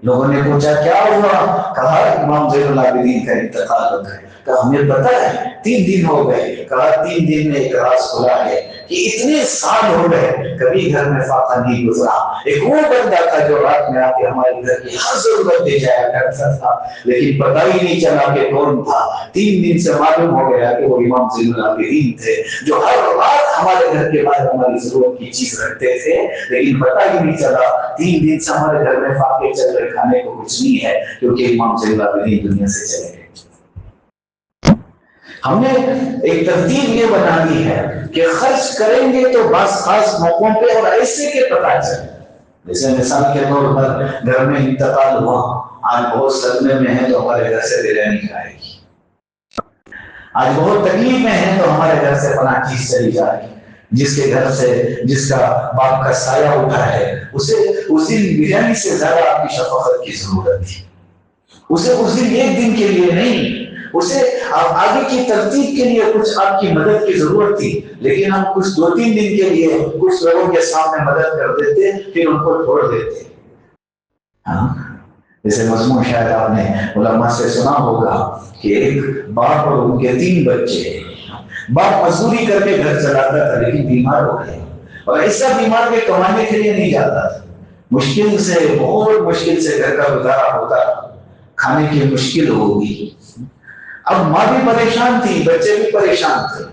لوگوں نے پوچھا کیا ہوا؟ کہا امام زین العابدین کا انتقال ہو گیا۔ کہا ہمیں پتہ ہے 3 دن ہو گئے۔ کہا 3 دن میں ایک راز کھلا ہے کہ اتنے سال ہو گئے کبھی گھر میں فاقہ نہیں گزرا۔ ایک وہ بندہ تھا جو رات میں آ کے ہمارے گھر کی ہر ضرورت دے جایا کرتا تھا، لیکن پتہ ہی نہیں چلا کہ کون تھا۔ 3 دن سے معلوم ہو گیا کہ وہ امام زین العابدین تھے جو ہر رات ہمارے گھر کے باہر ہماری ضرورت کی چیز رکھتے تھے، لیکن پتہ ہی نہیں چلا۔ 3 دن سے ہمارے گھر میں فاقے چل رہے، کھانے کو کچھ نہیں ہے، کیونکہ امام زین العابدین دنیا سے چلے گئے۔ ہم نے ایک ترتیب یہ بنا دی ہے کہ خرچ کریں گے تو بعض خاص موقعوں پہ اور ایسے کے پتہ چلے۔ جیسے مثال کے طور پر گھر میں انتقال ہوا، آج بہت صدمے میں ہے تو ہمارے گھر سے بریانی جائے گی، آج بہت تکلیف میں ہے تو ہمارے گھر سے فلاں چیز چلی جائے گی۔ جس کے گھر سے جس کا باپ کا سایہ اٹھا ہے اسے اس دن بریانی سے زیادہ آپ کی شفقت کی ضرورت تھی، اسے اس دن ایک دن کے لیے نہیں، اسے آگے کی ترتیب کے لیے کچھ آپ کی مدد کی ضرورت تھی، لیکن ہم کچھ 2-3 دن کے لیے کچھ لوگوں کے سامنے مدد کر دیتے پھر ان کو چھوڑ دیتے۔ جیسے مضمون شاید آپ نے علماء سے سنا ہوگا کہ ایک باپ اور ان کے 3 بچے، باپ مزدوری کر کے گھر چلاتا تھا لیکن بیمار ہو گیا، اور ایسا بیمار کہ کمانے کے لیے نہیں جاتا تھا، مشکل سے بہت مشکل سے گھر کا گزارا ہوتا، کھانے کی مشکل ہوگی۔ اب ماں بھی پریشان تھی، بچے بھی پریشان تھے،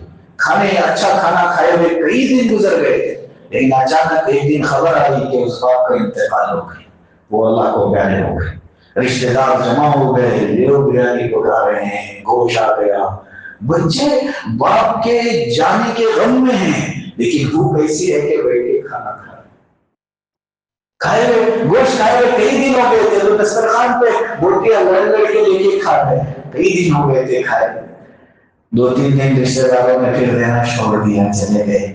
اچھا کھانا کھائے ہوئے کئی دن گزر گئے تھے، لیکن اچانک ایک دن خبر آئی کہ اس باپ کا انتقال ہو گیا، وہ اللہ کو پیارے ہو گئے، رشتے دار جمع ہو گئے، لوگ بریانی پکا رہے ہیں، گوشت آ گیا، بچے باپ کے جانے کے غم میں ہیں، لیکن بھوک ایسی ہے کہ بیٹے کھانا کھائے ہوئے گوشت کھائے ہوئے کئی دن ہو گئے تھے، تو دسترخوان پہ بوٹیاں لڑ کے لے کے کھا رہے ہیں، کئی دن ہو گئے تھے کھائے۔ 2-3 دن رشتے داروں نے پھر دینا چھوڑ دیا، چلے گئے،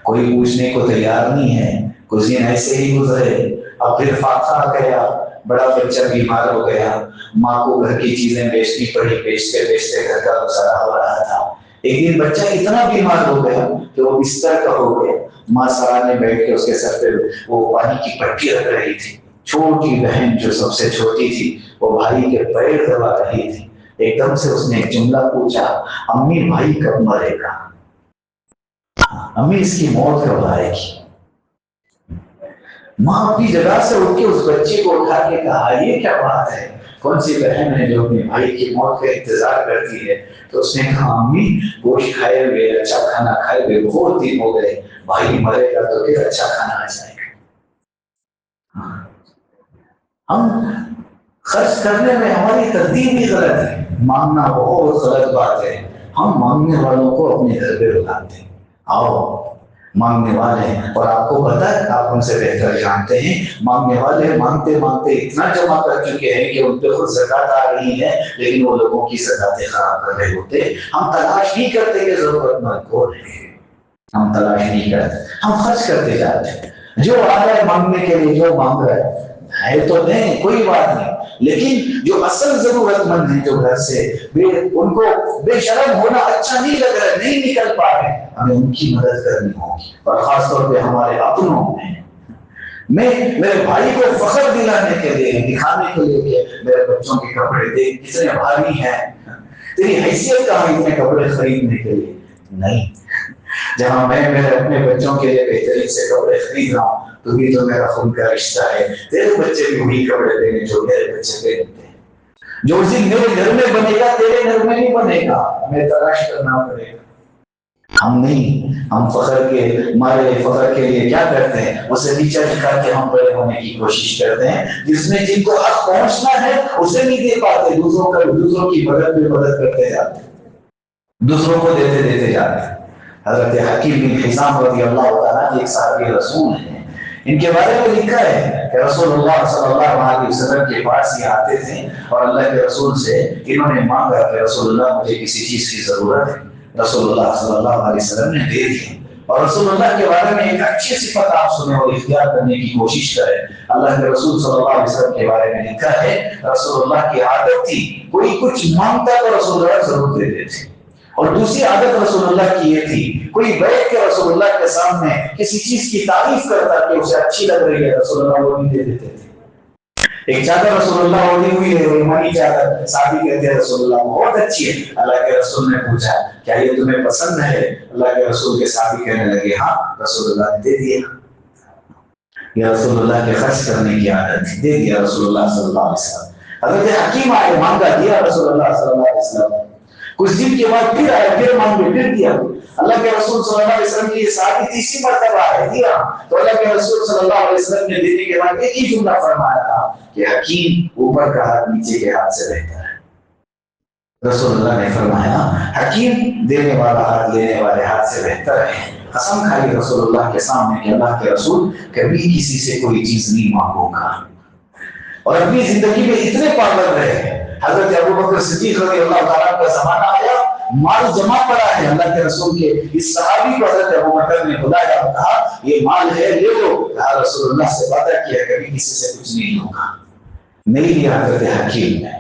کوئی پوچھنے کو تیار نہیں ہے، کچھ دن ایسے ہی گزرے، اب پھر فاقہ آ گیا، بڑا بچہ بیمار ہو گیا، ماں کو گھر کی چیزیں بیچنی پڑی، بیچتے بیچتے گھر کا گزارا ہو رہا تھا۔ ایک دن بچہ اتنا بیمار ہو گیا کہ وہ بستر کا ہو گیا، ماں سرانے بیٹھ کے اس کے سر پہ وہ پانی کی پٹی رکھ رہی تھی، چھوٹی بہن جو سب سے چھوٹی تھی وہ بھائی کے پیر دبا رہی تھی، ایک دم سے اس نے ایک جملہ پوچھا، امی بھائی کب مرے گا؟ امی اس کی موت کب آئے گی؟ ماں اپنی جگہ سے اٹھ کے اس بچے کو اٹھا کے کہا یہ کیا بات ہے، کون سی بہن ہے جو اپنے بھائی کی موت کا انتظار کرتی ہے؟ تو اس نے کہا امی گوشت کھائے ہوئے، اچھا کھانا کھائے ہوئے بہت دن ہو گئے، بھائی مرے گا تو پھر اچھا کھانا آ جائے گا۔ ہم خرچ کرنے میں ہماری ترتیب بھی غلط ہے، مانگنا بہت غلط بات ہے، ہم مانگنے والوں کو اپنے گھر پہ بلاتے ہیں، آؤ مانگنے والے ہیں، اور آپ کو پتا ہے، آپ ان سے بہتر جانتے ہیں، مانگنے والے مانگتے مانگتے اتنا جمع کر چکے ہیں کہ ان پہ خود زکات آ رہی ہے، لیکن وہ لوگوں کی زکاتیں خراب کر رہے ہوتے۔ ہم تلاش نہیں کرتے کہ ضرورت مند کون ہے، ہم تلاش نہیں کرتے، ہم خرچ کرتے جاتے ہیں۔ جو آ رہا ہے مانگنے کے لیے، جو مانگ رہا ہے تو نہیں، کوئی بات نہیں، لیکن جو اصل ضرورت مند ہیں، جو گھر سے ان کو بے شرم ہونا اچھا نہیں لگ رہا ہے، نہیں نکل پا رہے، ہمیں ان کی مدد کرنی ہوگی، اور خاص طور پہ ہمارے اپنوں میں میرے بھائی کو فخر دلانے کے لیے، دکھانے کے لیے کہ میرے بچوں کے کپڑے دیکھ کتنے بھاری ہیں، تیری حیثیت کہاں اتنے کپڑے خریدنے کے لیے؟ نہیں، جہاں میں میرے اپنے بچوں کے لیے بہترین سے کپڑے خرید رہا ہوں، تو بھی تو میرا خون کا رشتہ ہے، تیرے بچے بھی وہی کپڑے دینے جو میرے بچے پہنتے ہیں، جو اسی میرے گھر میں بنے گا تیرے گھر میں نہیں بنے گا، ہمیں تلاش کرنا پڑے گا۔ ہم نہیں، ہم فخر کے مارے فخر کے لیے کیا کرتے ہیں، اسے نیچا دکھا کے ہم بڑے ہونے کی کوشش کرتے ہیں، جس میں جن کو حق پہنچنا ہے اسے نہیں دے پاتے، دوسروں کی مدد میں مدد کرتے جاتے ہیں، دوسروں کو دیتے جاتے ہیں۔ حضرت حکیم بن حزام رضی اللہ تعالیٰ ایک صحابی رسول ہیں، ان کے بارے میں لکھا ہے کہ رسول اللہ صلی اللہ علیہ وسلم کے پاس یہ آتے تھے اور اللہ کے رسول سے انہوں نے مانگا کہ رسول اللہ مجھے کسی چیز کی ضرورت ہے، رسول اللہ صلی اللہ علیہ وسلم نے دے دی، اور رسول اللہ کے بارے میں ایک اچھی صفت آپ سنیں اور اختیار کرنے کی کوشش کریں۔ اللہ کے رسول صلی اللہ علیہ وسلم کے بارے میں لکھا ہے رسول اللہ کی عادت تھی کوئی کچھ مانگتا تو رسول اللہ ضرور دے دیتے، اور دوسری عادت رسول اللہ کی یہ تھی کوئی بیٹھ کے رسول اللہ کے سامنے کسی چیز کی تعریف کرتا کہ اسے اچھی لگ رہی ہے، رسول اللہ وہ نہیں دے دیتے تھے۔ ایک چادر رسول اللہ اوڑھی ہوئی ہے، رومانی چادر، صحابی کہتے ہیں رسول اللہ بہت اچھی ہے، اللہ کے رسول نے پوچھا کیا یہ تمہیں پسند ہے؟ اللہ کے رسول کے صحابی کہنے لگے ہاں، رسول اللہ نے دے دیا، یہ رسول اللہ کے خرچ کرنے کی عادت تھی، دے دیا رسول اللہ صلی اللہ علیہ وسلم۔ حضرت حکیم آئے، مانگا، دیا رسول اللہ صلی اللہ علیہ وسلم، کچھ دن کے بعد پھر آئے، پھر مانگے، پھر دیا، اللہ کے رسول صلی اللہ علیہ وسلم کی یہ صحابی تیسری مرتبہ ہے، دیا تو اللہ کے رسول صلی اللہ علیہ وسلم نے دینے کے بعد ایک ہی جملہ فرمایا تھا کہ حکیم اوپر کا ہاتھ نیچے کے ہاتھ سے بہتر ہے۔ رسول اللہ نے فرمایا حکیم دینے والا ہاتھ لینے والے ہاتھ سے بہتر ہے۔ قسم کھائی رسول اللہ کے سامنے کہ اللہ کے رسول کبھی کسی سے کوئی چیز نہیں مانگوں گا، اور اپنی زندگی میں اتنے پابند رہے۔ حضرت ابوبکر صدیق رضی اللہ تعالیٰ کا زمانہ آیا، مال جمع پڑا ہے، اللہ کے رسول کے اس صحابی کو حضرت ابوبکر نے بلایا اور کہا یہ مال ہے لے لو، کہا رسول اللہ سے وعدہ کیا کبھی کسی سے کچھ نہیں لوں گا، نہیں لیا حضرت حکیم نے۔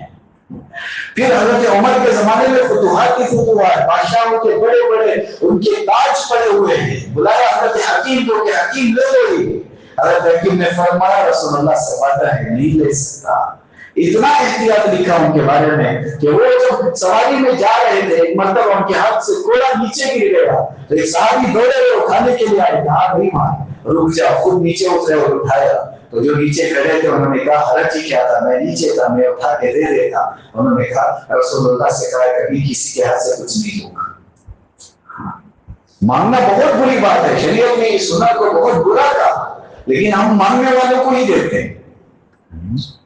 پھر حضرت عمر کے زمانے میں فتوحات کی فتوحات، بادشاہوں کے بڑے بڑے ان کے تاج پڑے ہوئے ہیں، بلایا حضرت حکیم کو کہ حکیم لے لو یہ، حضرت حکیم نے فرمایا رسول اللہ سے وعدہ ہے نہیں لے سکتا۔ اتنا احتیاط لکھا ان کے بارے میں کہ وہ جب سواری میں جا رہے تھے ایک مرتبہ ان کے ہاتھ سے کوڑا نیچے گر گیا تو ایک صحابی دوڑے ہوئے اٹھانے کے لیے آئے، کہا نہیں مان رک جا، خود نیچے اترے اور اٹھایا، تو جو نیچے کھڑے تھے انہوں نے کہا حرج ہی کیا تھا، میں نیچے تھا، میں اٹھا کے دے دیتا۔ انہوں نے کہا رسول اللہ سے کہا کبھی کسی کے ہاتھ سے کچھ نہیں لوں گا۔ مانگنا بہت بری بات ہے، شریعت نے اس سنت کو بہت برا کہا، لیکن ہم مانگنے والوں کو ہی دیتے ہیں۔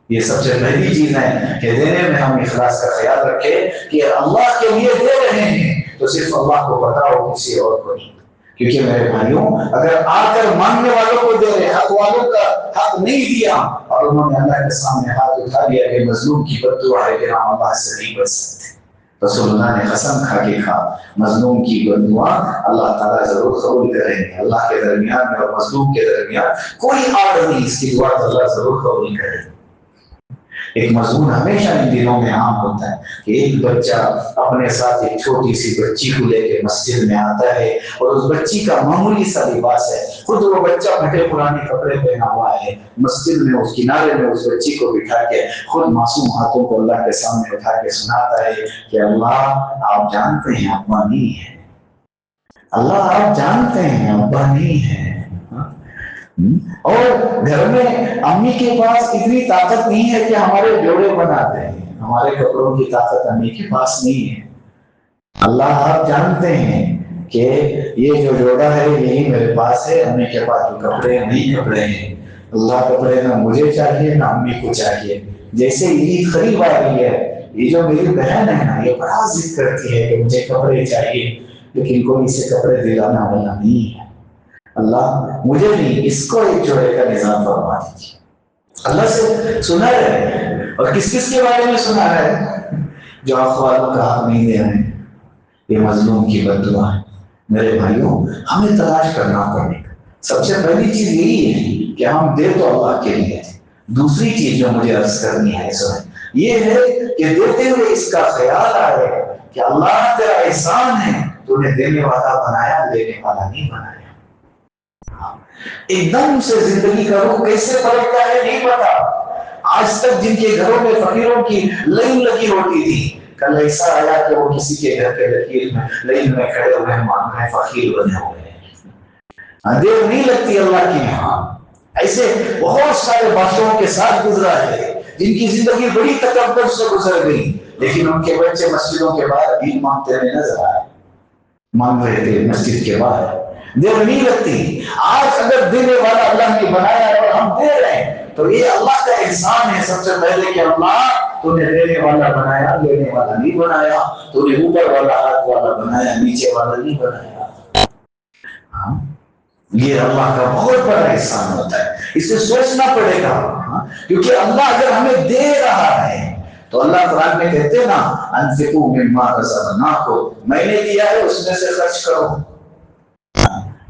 یہ سب سے پہلی چیز ہے کہ دینے میں ہم اخلاص کا خیال رکھیں کہ اللہ کے لیے دے رہے ہیں تو صرف اللہ کو پتا ہو، کسی اور کو نہیں، کیونکہ میرے بھائیوں اگر آ کر مانگنے والوں کو دے رہے، حق والوں کا حق نہیں دیا اور انہوں نے اللہ کے سامنے ہاتھ اٹھا لیا کہ مظلوم کی بد دعا ہے کہ ہم اللہ سے نہیں بچ سکتے، رسول اللہ نے قسم کھا کے کہا مظلوم کی بد دعا اللہ تعالیٰ ضرور قبول کریں گے، اللہ کے درمیان میں اور مظلوم کے درمیان کوئی آڑ نہیں، اس کی دعا اللہ ضرور قبول کرے گا۔ ایک مضمون ہمیشہ ان دنوں میں عام ہوتا ہے کہ ایک بچہ اپنے ساتھ ایک چھوٹی سی بچی کو لے کے مسجد میں آتا ہے اور اس بچی کا معمولی سا لباس ہے، خود وہ بچہ پھٹے پرانے کپڑے پہنا ہوا ہے، مسجد میں اس کنارے میں اس بچی کو بٹھا کے خود معصوم ہاتھوں کو اللہ کے سامنے اٹھا کے سناتا ہے کہ اللہ آپ جانتے ہیں ابا نہیں ہے، اللہ آپ جانتے ہیں ابا نہیں ہے۔ اور گھر میں امی کے پاس اتنی طاقت نہیں ہے کہ ہمارے جوڑے بناتے ہیں، ہمارے کپڑوں کی طاقت امی کے پاس نہیں ہے، اللہ آپ جانتے ہیں کہ یہ جو جوڑا ہے یہی میرے پاس ہے، امی کے پاس جو کپڑے نہیں کپڑے ہیں، اللہ کپڑے نہ مجھے چاہیے نہ امی کو چاہیے۔ جیسے عید قریب آ رہی ہے، یہ جو میری بہن ہے نا یہ بڑا ضد کرتی ہے کہ مجھے کپڑے چاہیے، لیکن کوئی اسے کپڑے دلانا والا نہیں ہے۔ اللہ مجھے نہیں اس کو ایک جوڑے کا نظام فرما دیجیے. اللہ سے سنا ہے. اور کس کس کے بارے میں سنا ہے؟ جو حق والوں کا حق نہیں دے رہے ہیں. یہ مظلوم کی بد دعا ہے. میرے بھائیوں ہمیں تلاش کرنا پڑے گا. سب سے پہلی چیز یہی ہے کہ ہم دے تو اللہ کے لیے. دوسری چیز جو مجھے عرض کرنی ہے اس میں یہ ہے کہ دیتے ہوئے اس کا خیال آئے کہ اللہ تیرا احسان ہے, تو نے دینے والا بنایا, لینے والا نہیں بنایا. ایک دم سے زندگی کا رخ کیسے پلٹتا ہے نہیں پتا. آج تک جن کے گھروں میں فقیروں کی لائن لگی ہوتی تھی, کل ایسا آیا کہ وہ کسی کے گھر کے لکیر میں لائن میں کھڑے ہوئے ہیں, مانگ رہے ہیں, فقیر بنے ہوئے ہیں. دیر نہیں لگتی اللہ کی یہاں. ایسے بہت سارے بادشاہوں کے ساتھ گزرا ہے جن کی زندگی بڑی تکبر سے گزر گئی, لیکن ان کے بچے مسجدوں کے باہر بھیک مانگتے ہوئے نظر آئے, مانگ رہے تھے مسجد کے باہر. دیر نہیں لگتی. آج اگر دینے والا اللہ نے بنایا اور ہم دے رہے ہیں تو یہ اللہ کا احسان ہے سب سے پہلے کہ اللہ تو نے دینے والا بنایا, لینے والا نہیں بنایا. تو نے اوپر والا ہاتھ والا بنایا, نیچے والا نہیں بنایا. یہ اللہ کا بہت بڑا احسان ہوتا ہے. اسے سوچنا پڑے گا, کیونکہ اللہ اگر ہمیں دے رہا ہے تو اللہ قرآن میں کہتے نا انفقوا مما رزقناکم, میں نے دیا ہے اس میں سے خرچ کرو.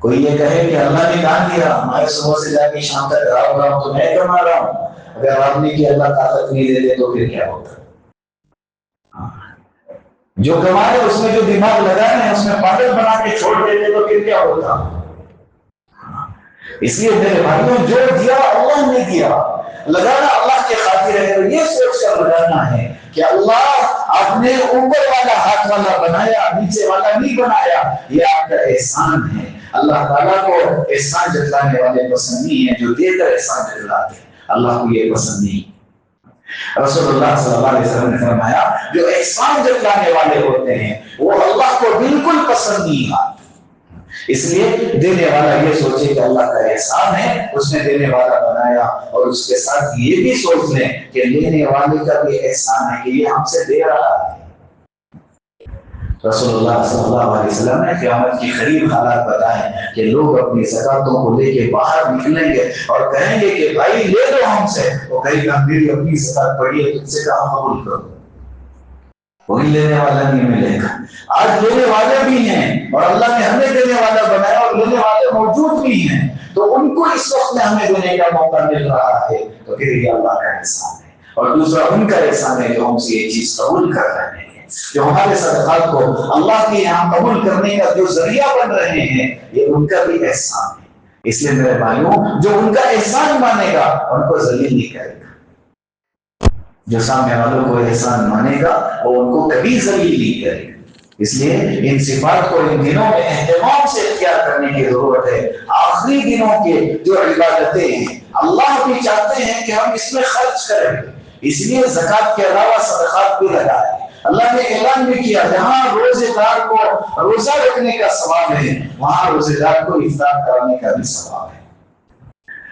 کوئی یہ کہے کہ اللہ نے کہاں دیا, میں صبح سے جا کے شام تک رہا ہوں تو میں کما رہا ہوں. اگر آپ نے کہ اللہ طاقت نہیں دے دے تو پھر کیا ہوتا؟ جو کمائے اس میں جو دماغ لگانے ہیں اس میں پاگل بنا کے چھوڑ دیتے تو پھر کیا ہوتا؟ اس لیے میرے بھائیوں جو دیا اللہ نے دیا, لگانا اللہ کے خاطر ہے. تو یہ سوچ کر لگانا ہے کہ اللہ آپ نے اوپر والا ہاتھ والا بنایا, نیچے والا نہیں بنایا. یہ آپ کا احسان ہے. اللہ تعالیٰ کو احسان جتلانے والے پسند نہیں ہیں, جو دے کر احسان جتلاتے ہیں اللہ کو یہ پسند نہیں. رسول اللہ صلی اللہ علیہ وسلم نے فرمایا جو احسان جتلانے والے ہوتے ہیں وہ اللہ کو بالکل پسند نہیں آتے. اس لیے دینے والا یہ سوچے کہ اللہ کا احسان ہے, اس نے دینے والا بنایا, اور اس کے ساتھ یہ بھی سوچ لیں کہ لینے والے کا بھی احسان ہے کہ یہ ہم سے دے رہا ہے. رسول اللہ صلی اللہ علیہ وسلم نے قیامت کی قریب حالات بتائے کہ لوگ اپنی زکاتوں کو لے کے باہر نکلیں گے اور کہیں گے کہ بھائی لے دو ہم سے. وہ کہیں گے میری اپنی زکات پڑی ہے, تم سے کہاں قبول کرو. کوئی لینے والا نہیں ملے گا. آج لینے والے بھی ہیں اور اللہ نے ہمیں دینے والا بنایا, اور لینے والے موجود بھی ہیں, تو ان کو اس وقت میں ہمیں دینے کا موقع مل رہا ہے, تو پھر یہ اللہ کا احسان ہے. اور دوسرا ان کا احسان ہے جو ہم سے یہ چیز قبول کر رہے ہیں, جو ہمارے صدقات کو اللہ کے یہاں قبول کرنے کا جو ذریعہ بن رہے ہیں, یہ ان کا بھی احسان ہے. اس لیے میرے بھائیوں جو ان کا احسان مانے گا ان کو ذلیل نہیں کرے گا. جو سامنے والوں کو احسان مانے گا وہ ان کو کبھی ذلیل نہیں کرے گا. اس لیے ان صفات کو ان دنوں میں اہتمام سے اختیار کرنے کی ضرورت ہے. آخری دنوں کے جو عبادتیں ہیں اللہ بھی چاہتے ہیں کہ ہم اس میں خرچ کریں, اس لیے زکات کے علاوہ صدقات بھی لگائیں. اللہ نے اعلان بھی کیا جہاں روزے دار کو روزہ رکھنے کا ثواب ہے وہاں روزے دار کو افطار کرانے کا بھی ثواب ہے.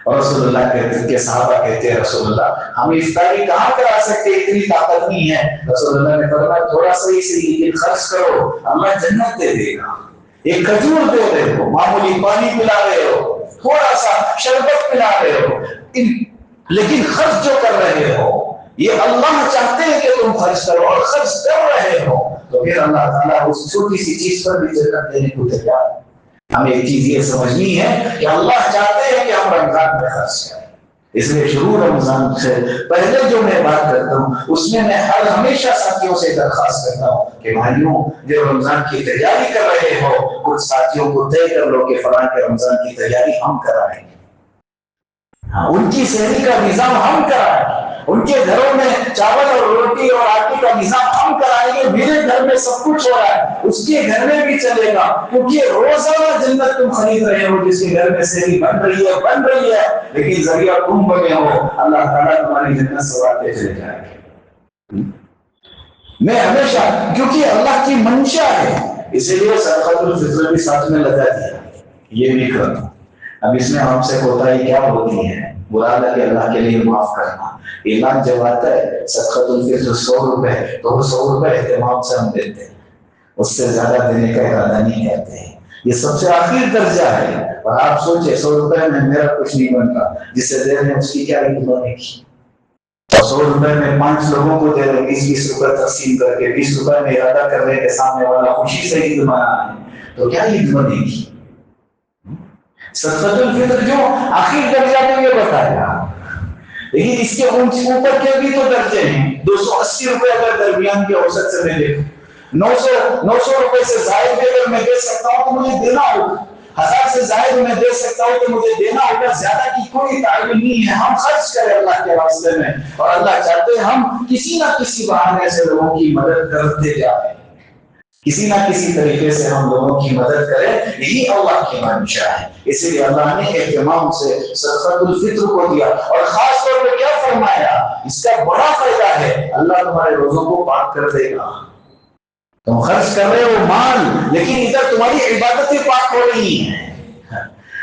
اور رسول اللہ کے صحابہ کہتے ہیں رسول اللہ ہم افطاری کہاں کرا سکتے, اتنی طاقت نہیں ہے. رسول اللہ نے فرمایا تھوڑا سا ہی صحیح لیکن خرچ کرو, اللہ جنت دے دے گا. ایک کھجور دے رہے ہو, معمولی پانی پلا رہے ہو, تھوڑا سا شربت پلا رہے ہو, لیکن خرچ جو کر رہے ہو یہ اللہ چاہتے ہیں کہ تم خرچ کرو, اور خرچ کر رہے ہو تو پھر اللہ تعالیٰ اس چھوٹی سی چیز پر بھی جنت دینے کو تیار ہے. ہمیں ایک چیز یہ سمجھنی ہے کہ اللہ چاہتے ہیں کہ ہم رمضان میں خرچ کریں. اس لیے شروع رمضان سے پہلے جو میں بات کرتا ہوں اس میں ہر ہمیشہ ساتھیوں سے درخواست کرتا ہوں کہ بھائیوں جو رمضان کی تیاری کر رہے ہو کچھ ساتھیوں کو طے کر لو کہ فلاں کے رمضان کی تیاری ہم کرائیں گے, ان کی سحری کا نظام ہم کرائیں گے, ان کے گھروں میں چاول اور روٹی اور آٹے کا نظام ہم کرائیں گے. میرے گھر میں سب کچھ ہو رہا ہے, اس کے گھر میں بھی چلے گا, کیونکہ روزانہ جنت تم خرید رہے ہو. جس کے گھر میں سحری بن رہی ہے لیکن ذریعہ تم بنے ہو, اللہ تعالیٰ تمہاری جنت سوارتے چلے جائیں گے. میں ہمیشہ کیونکہ اللہ کی منشا ہے اسی لیے صدقۃ الفطر بھی ساتھ میں لگا دیا, یہ بھی کرنا. اب اس میں ہم سے کوتاہی کیا ہوتی ہے, برا لگے اللہ کے لیے معاف کرنا. اعلان جب آتا ہے صدقۃ الفطر 100 روپے تو وہ 100 روپے اہتمام سے ہم دیتے ہیں, اس سے زیادہ دینے کا ارادہ نہیں کرتے ہیں. یہ سب سے آخر درجہ ہے. اور آپ سوچے 100 روپے میں میرا کچھ نہیں بنتا، جسے دے رہے ہیں اس کی کیا عید بنے گی. اور 100 روپے میں 5 لوگوں کو دے رہے ہیں، 20 روپے تقسیم کر کے 20 روپے میں ارادہ کر رہے کہ سامنے والا خوشی سے عید منانا ہے، تو کیا عید بنے گی. صدقۃ الفطر جو آخر درجہ میں یہ بتایا، لیکن اس کے اوپر کے بھی تو درجے ہیں. 280 روپے اگر درمیان کے اوسط سے میں دیکھوں، 900 روپے سے زائد بھی اگر میں دے سکتا ہوں تو مجھے دینا ہوگا، 1000 سے زائد میں دے سکتا ہوں تو مجھے دینا ہوگا. زیادہ کی کوئی تعین نہیں ہے. ہم خرچ کریں اللہ کے راستے میں، اور اللہ چاہتے ہیں ہم کسی نہ کسی بہانے سے لوگوں کی مدد کرتے جائیں، کسی نہ کسی طریقے سے ہم لوگوں کی مدد کریں. یہی اللہ کی منشا ہے. اسی لیے اللہ نے اہتمام سے صدقۃ الفطر کو دیا، اور خاص طور پہ کیا فرمایا، اس کا بڑا فائدہ ہے، اللہ تمہارے روزوں کو پاک کر دے گا. تم خرچ کر رہے ہو مال، لیکن ادھر تمہاری عبادتیں پاک ہو رہی ہیں.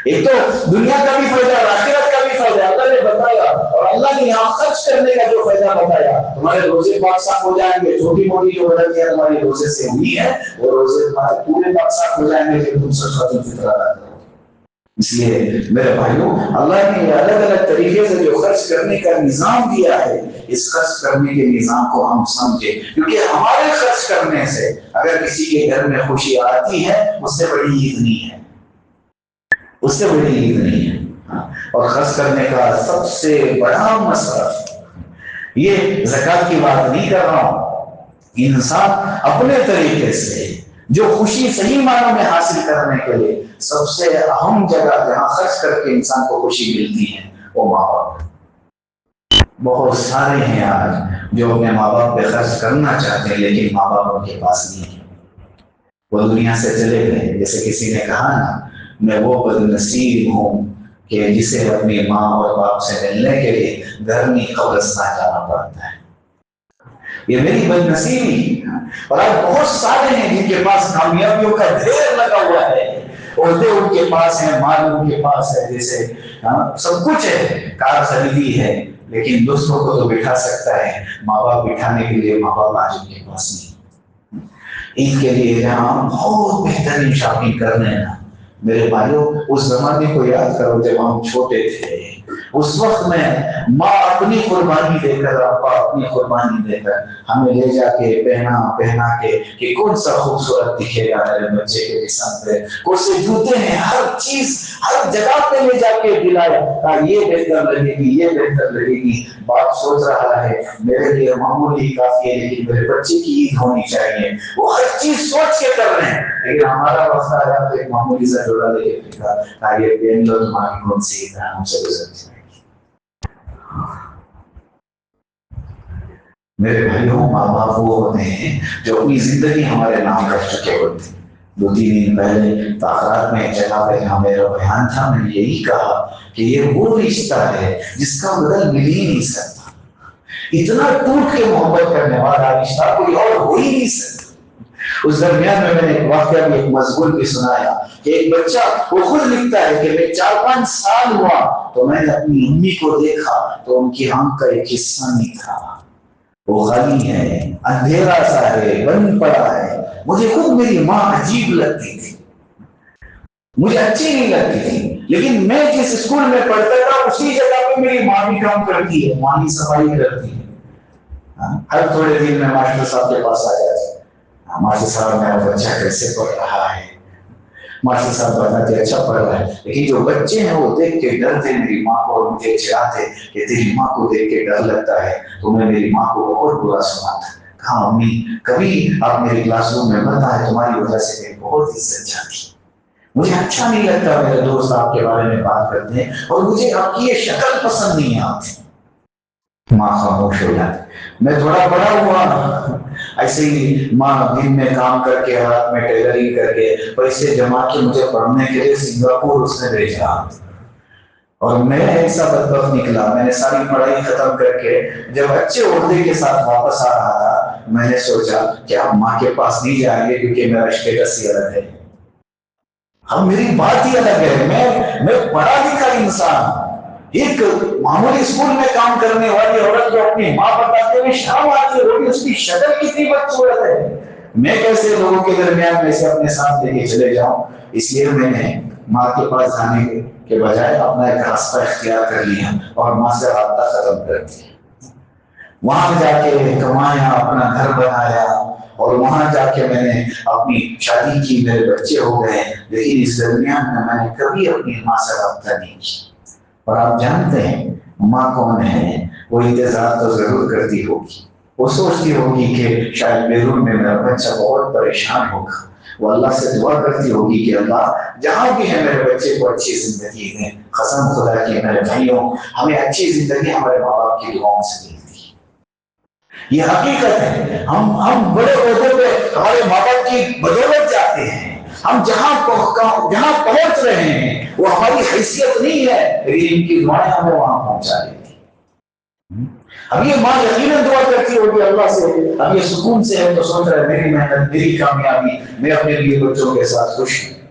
ایک تو دنیا کا بھی فائدہ اور آخرت کا بھی فائدہ اللہ نے بتایا. اور اللہ نے یہاں خرچ کرنے کا جو فائدہ بتایا، تمہارے روزے پاک صاف ہو جائیں گے. چھوٹی موٹی جو غلطیاں تمہاری روزے سے ہوئی ہے وہ روزے تمہارے پورے پاک صاف ہو جائیں گے جب تم صدقۃ الفطر ادا کرو. اس لیے میرے بھائیوں، اللہ نے یہ الگ الگ طریقے سے جو خرچ کرنے کا نظام دیا ہے، اس خرچ کرنے کے نظام کو ہم سمجھے، کیونکہ ہمارے خرچ کرنے سے اگر کسی کے گھر میں خوشی آتی ہے، اس سے بڑی عید نہیں ہے، اس سے بڑی عید نہیں ہے. اور خرچ کرنے کا سب سے بڑا مسئلہ، یہ زکوٰۃ کی بات نہیں کر رہا ہوں، انسان اپنے طریقے سے جو خوشی صحیح معنوں میں حاصل کرنے کے لیے سب سے اہم جگہ جہاں خرچ کر کے انسان کو خوشی ملتی ہے وہ ماں باپ. بہت سارے ہیں آج جو اپنے ماں باپ پہ خرچ کرنا چاہتے ہیں، لیکن ماں باپ ان کے پاس نہیں ہے، وہ دنیا سے چلے گئے. جیسے کسی نے کہا نا، میں وہ بد نصیب ہوں کہ جسے اپنی ماں اور باپ سے ملنے کے لیے گھرنی قبرستان جانا پڑتا ہے. یہ میری بد نصیبی. اور آج بہت سارے ہیں جن کے پاس کامیابیوں کا ڈھیر لگا ہوا ہے، عہدے ان کے پاس ہیں، مال ان کے پاس ہے، جیسے سب کچھ ہے، کار خریدی ہے، لیکن دوستوں کو تو بٹھا سکتا ہے، ماں باپ بٹھانے کے لیے ماں باپ آج ان کے پاس نہیں. عید کے لیے جہاں بہت بہترین شاپنگ کرنے ہیں. میرے بھائیوں، اس زمانے کو یاد کرو جب ہم چھوٹے تھے. اس وقت میں ماں اپنی قربانی دے کر، ابا اپنی قربانی دے کر ہمیں لے جا کے پہنا کے کہ کون سا خوبصورت دکھے گا میرے بچے کے جسم پہ، کون سے جوتے ہیں، ہر چیز ہر جگہ پہ لے جا کے دلایا، یہ بہتر لگے گی، یہ بہتر لگے گی. باپ سوچ رہا ہے میرے لیے معمولی کافی ہے، لیکن میرے بچے کی عید ہونی چاہیے. وہ ہر چیز سوچ کے کر رہے ہیں، لیکن ہمارا وقت آیا تو ایک معمولی سا جوڑا لے کے پھینکا، یہ پہن لو، تمہاری کون سی عید ہے، ہم سے گزر جائے. میرے بھائیوں، ماں باپ وہ ہوتے ہیں جو اپنی زندگی ہمارے نام کر چکے ہوتے ہیں. 2-3 دن پہلے تاخرات میں ایک جگہ پہ جہاں میرا بیان تھا، میں نے یہی کہا کہ یہ وہ رشتہ ہے جس کا بدل مل ہی نہیں سکتا. اتنا ٹوٹ کے محبت کرنے والا رشتہ کوئی اور ہو ہی نہیں سکتا. اس درمیان میں نے ایک واقعہ بھی، ایک مضمون بھی سنایا کہ ایک بچہ وہ خود لکھتا ہے کہ میں 4-5 سال ہوا تو میں نے اپنی امی کو دیکھا تو ان کی آنکھ کا ایک حصہ نہیں تھا، وہ خالی ہے، اندھیرا سا ہے، بند پڑا ہے. مجھے خود میری ماں عجیب لگتی تھی، مجھے اچھی نہیں لگتی تھی، لیکن میں جس اسکول میں پڑھتا تھا اسی جگہ پہ میری ماں بھی کام کرتی ہے، ماں بھی صفائی کرتی ہے. ہر تھوڑے دن میں ماسٹر صاحب کے پاس آ جاتی، ماسٹر صاحب میرا بچہ کیسے پڑھ رہا ہے. ماسٹر صاحب بتاتے اچھا پڑھ رہا ہے، لیکن جو بچے ہیں وہ دیکھ کے ڈرتے میری ماں کو، اور مجھے چڑھاتے کہ تیری ماں کو دیکھ کے ڈر لگتا ہے. تو میں میری ماں کو بہت برا سنا تھا. کہا امی کبھی آپ میری کلاس روم میں مت آئے، تمہاری وجہ سے میری بہت عزت جاتی، مجھے اچھا نہیں لگتا میرے دوست آپ کے بارے میں بات کرتے ہیں، اور مجھے آپ کی یہ شکل پسند نہیں آتی. ماں خاموش ہو جاتی. میں تھوڑا بڑا ہوا، ایسے ہی ماں دن میں کام کر کے، رات میں ٹیلرنگ کر کے پیسے جمع کے مجھے پڑھنے کے لیے سنگاپور اس نے بھیجا. اور میں ایسا بدبخت نکلا، میں نے ساری پڑھائی ختم کر کے جب اچھے عہدے کے ساتھ واپس آ رہا تھا، میں نے سوچا کہ اب ماں کے پاس نہیں جائیں گے کیونکہ میرا اسٹیٹس ہی الگ ہے، اب میری بات ہی الگ ہے. میں پڑھا لکھا انسان، ایک معمولی اسکول میں کام کرنے والی عورت جو اپنی ماں بتاتے ہوئے شرم آتی ہے، اس کی شکل کتنی بدصورت ہے. میں کیسے لوگوں کے درمیان میں سے اپنے ساتھ لے کے چلے جاؤں؟ اس لیے میں نے ماں کے پاس جانے کے بجائے اپنا ایک راستہ اختیار کر لیا اور ماں سے رابطہ ختم کر دیا۔ وہاں جا کے کمایا، اپنا گھر بنایا، اور وہاں جا کے میں نے اپنی شادی کی، میرے بچے ہو گئے، لیکن اس درمیان میں نے کبھی اپنی ماں سے رابطہ نہیں کیا۔ اور آپ جانتے ہیں ماں کون ہے؟ وہ انتظار تو ضرور کرتی ہوگی، وہ سوچتی ہوگی کہ شاید بیرون میں میرا بچہ بہت پریشان ہوگا، وہ اللہ سے دعا کرتی ہوگی کہ اللہ جہاں بھی ہے میرے بچے کو اچھی زندگی دیں۔ قسم خدا کی میرے بھائیوں، ہمیں اچھی زندگی ہمارے ماں باپ کی دعاؤں سے ملتی ہے، یہ حقیقت ہے۔ ہم بڑے عہدوں پہ ہمارے ماں باپ کی بدولت جاتے ہیں، ہم جہاں پہنچ رہے ہیں وہ ہماری حیثیت نہیں ہے، لیکن ان کی دعائیں ہمیں وہاں پہنچا دیتی۔ اب یہ ماں یقیناً دعا کرتی ہوگی اللہ سے، اب یہ سکون سے ہے تو سوچ رہا ہے میری محنت، میری کامیابی، میں اپنے لیے بچوں کے ساتھ خوش ہوں۔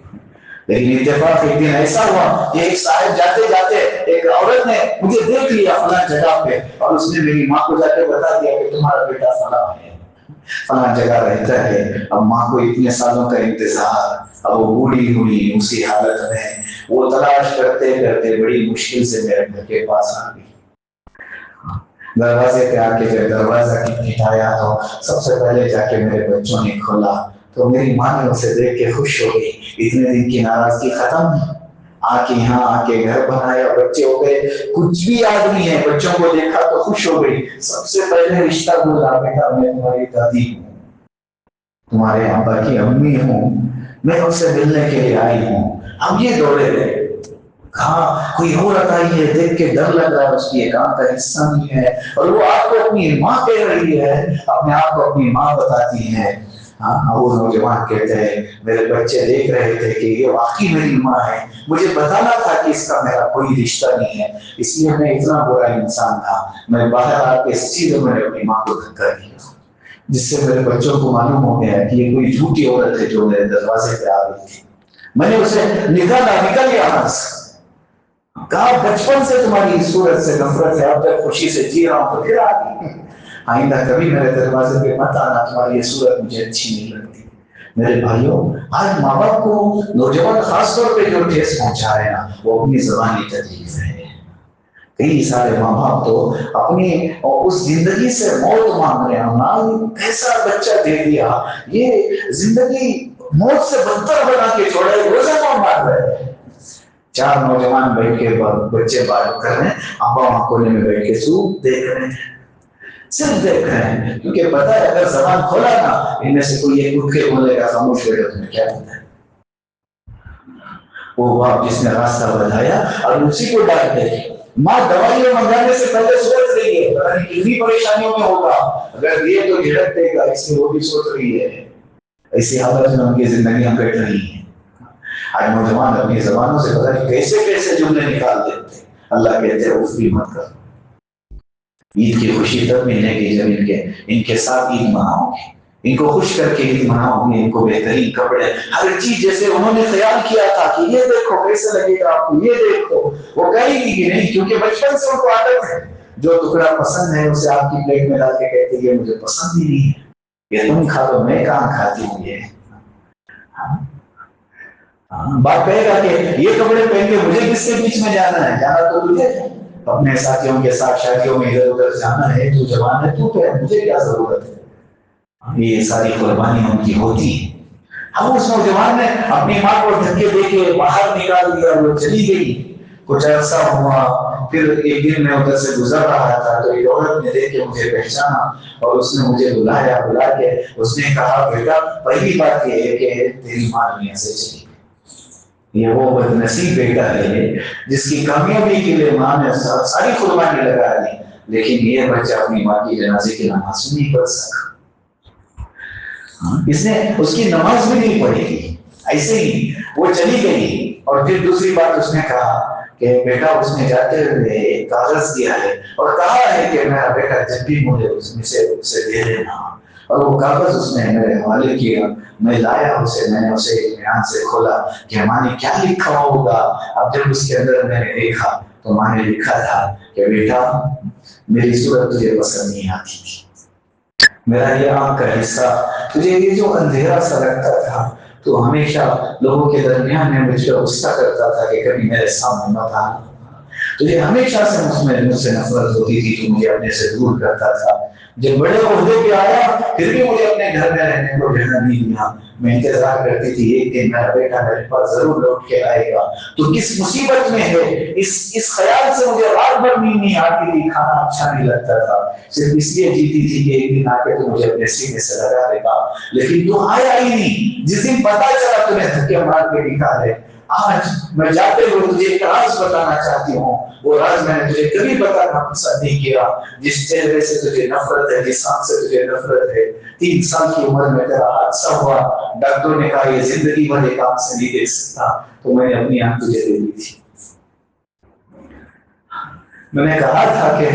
لیکن اتفاق ایک دن ایسا ہوا کہ ایک صاحب جاتے جاتے ایک عورت نے مجھے دیکھ لیا فلاں جگہ پہ، اور اس نے میری ماں کو جا کے بتا دیا کہ تمہارا بیٹا فلاں ہے، فلاں جگہ رہتا ہے۔ اب ماں کو اتنے سالوں کا انتظار، اب وہ بوڑھی ہوئی اسی حالت میں، وہ تلاش کرتے کرتے بڑی مشکل سے میرے گھر کے پاس آ گئی۔ دروازے پہ آ کے جب دروازہ کھٹکھٹایا تو سب سے پہلے جا کے میرے بچوں نے کھولا تو میری ماں نے اسے دیکھ کے خوش ہو گئی، اتنے دن کی ناراضگی ختم، آ کے یہاں آ کے گھر بنایا، بچے ہو گئے، کچھ بھی آدمی ہے بچوں کو دیکھا تو خوش ہو گئی۔ سب سے پہلے رشتہ بولا، بیٹا میں تمہاری دادی ہوں، تمہارے ابا کی امی ہوں، میں ان سے ملنے کے لیے آئی ہوں۔ اب یہ دوڑے رہے، کہاں کوئی عورت آئی ہے، دیکھ کے ڈر لگ رہا ہے، اس کی ایک آنکھ کا حصہ نہیں ہے، اور وہ آپ کو اپنی ماں کہہ رہی ہے، اپنے آپ کو اپنی ماں بتاتی ہے۔ وہ نوجوان کہتے ہیں میرے بچے دیکھ رہے تھے کہ یہ واقعی میری ماں ہے، مجھے بتانا تھا کہ اس کا میرا کوئی رشتہ نہیں ہے، اس لیے میں اتنا برا انسان تھا، میں باہر آ کے سیدھے میں نے اپنی ماں کو دھکا دیا، جس سے میرے بچوں کو معلوم ہو گیا کہ یہ کوئی جھوٹی عورت ہے جو میرے دروازے پہ آ رہی تھی۔ میں نے اسے نکل یہاں سے، کہا بچپن سے تمہاری اس صورت سے نفرت ہے، اب جب خوشی سے جی رہا ہوں تو پھر آ گئی، آئندہ کبھی میرے دروازے پہ مت آنا، تمہاری یہ صورت مجھے اچھی نہیں لگتی۔ میرے بھائیوں، آج ماں باپ کو نوجوان خاص طور پہ جو ٹھیس پہنچا ہے نا، وہ اپنی زبانی تکلیف ہے۔ کئی سارے ماں باپ تو اپنی اس زندگی سے موت مانگ رہے ہیں، کیسا بچہ دے دیا، یہ زندگی موت سے بدتر بنا کے چھوڑے، روزانہ مار رہے ہیں۔ چار نوجوان بیٹھ کے بچے بات کر رہے ہیں، ابا وہاں کونے میں بیٹھ کے صرف دیکھ رہے ہیں، صرف دیکھ رہے ہیں، کیونکہ پتا ہے اگر زبان کھولا نا ان میں سے کوئی ایک اٹھ کے بولے گا خاموش بیٹھو، تمہیں کیا پتا ہے۔ وہ باپ جس نے راستہ بتایا اور اسی کو ڈانٹ دے، ماں دوائیوں منگانے سے پہلے سوچ رہی ہے پتہ نہیں کتنی پریشانیوں میں ہوگا، اگر یہ تو جھڑک دے گا، اس لیے وہ بھی سوچ رہی ہے۔ ایسی حالت میں ان کی زندگیاں کٹ رہی ہیں۔ آج نوجوان اپنی زبانوں سے پتہ نہیں کیسے کیسے جملے نکال دیتے ہیں، اللہ کہتے ہیں اف بھی مت کرو۔ عید کی خوشی تب ملنے کی جب ان کے ساتھ عید مناؤ گے، ان کو خوش کر کے عید مناؤ گے، ان کو بہترین کپڑے، ہر چیز جیسے انہوں نے خیال کیا تھا کہ یہ دیکھو کیسے لگے گا آپ کو، یہ دیکھو، وہ کہیں گی کہ نہیں، کیونکہ بچپن سے ان کو عادت ہے، جو ٹکڑا پسند ہے اسے آپ کی پلیٹ میں ڈال کے کہتے ہیں یہ مجھے پسند ہی نہیں ہے، یہ تم کھا دو، میں کہاں کھاتی ہوں یہ۔ باپ کہے گا کہ یہ کپڑے پہن کے مجھے کس کے بیچ میں جانا ہے، جانا تو تجھے اپنے ساتھیوں کے ساتھ شادیوں میں ادھر ادھر جانا ہے، تو جوان ہے، تو پہن، مجھے کیا ضرورت ہے۔ یہ ساری قربانی ان کی ہوتی ہے۔ اب اس نوجوان نے اپنی ماں کو دھکے دے کے باہر نکال دیا، وہ چلی گئی، کچھ عرصہ ہوا، پھر ایک دن میں ادھر سے گزر رہا تھا تو ایک عورت نے دیکھ کے مجھے پہچانا اور اس نے مجھے بلایا، بلا کے اس نے کہا بیٹا پہلی بات یہ ہے کہ تیری ماں دنیا سے چلی گئی، یہ وہ بدنصیب بیٹا ہے جس کی کامیابی کے لیے ماں نے ساری قربانی لگا دی، لیکن یہ بچہ اپنی ماں کی جنازے کی نماز نہیں پڑھ سکا، اس نے اس کی نماز بھی نہیں پڑھی تھی، ایسے ہی وہ چلی گئی۔ اور پھر دوسری بات اس نے کہا کہ بیٹا اس نے جاتے ہوئے ایک کاغذ دیا ہے اور کہا ہے کہ میرا بیٹا جب بھی مجھے اس میں سے اسے دے دینا، اور وہ کاغذ اس نے میرے حوالے کیا، میں لایا اسے، میں نے اسے اطمینان سے کھولا کہ ماں نے کیا لکھا ہوگا۔ اب جب اس کے اندر میں نے دیکھا تو ماں نے لکھا تھا کہ بیٹا میری صورت تجھے پسند نہیں آتی تھی، میرا یہ آنکھ کا حصہ، تجھے یہ جو اندھیرا سا لگتا تھا تو ہمیشہ لوگوں کے درمیان میں مجھ پہ غصہ کرتا تھا کہ کبھی میرے سامنے مت آنا، تجھے ہمیشہ سے مجھ سے نفرت ہوتی تھی، تو مجھے اپنے سے دور کرتا تھا، جب بڑے عہدے پہ آیا پھر بھی مجھے اپنے گھر میں رہنے کو جگہ نہیں دیا، میں انتظار کرتی تھی ایک دن میرا بیٹا میرے پاس ضرور لوٹ کے آئے گا، تو کس مصیبت میں ہے، اس خیال سے مجھے رات بھر نیند نہیں آتی تھی، کھانا اچھا نہیں لگتا تھا، صرف اس لیے جیتی تھی کہ ایک دن آ کے تو مجھے اپنے سینے سے لگا دے گا، لیکن تو آیا ہی نہیں، جس دن پتا چلا تمہیں دھکے مار کے دکھا دے۔ آج میں جاتے ہوئے تجھے ایک راز بتانا چاہتی ہوں، وہ راز میں نے تجھے کبھی بتانا پسند نہیں کیا، جس چہرے سے تجھے نفرت ہے، جس آنکھ سے تجھے نفرت ہے، 3 سال کی عمر میں تیرا حادثہ ہوا، ڈاکٹروں نے کہا یہ زندگی بھر ایک آنکھ سے نہیں دیکھ سکتا، تو میں نے اپنی آنکھ تجھے دے دی تھی۔ میں نے کہا تھا کہ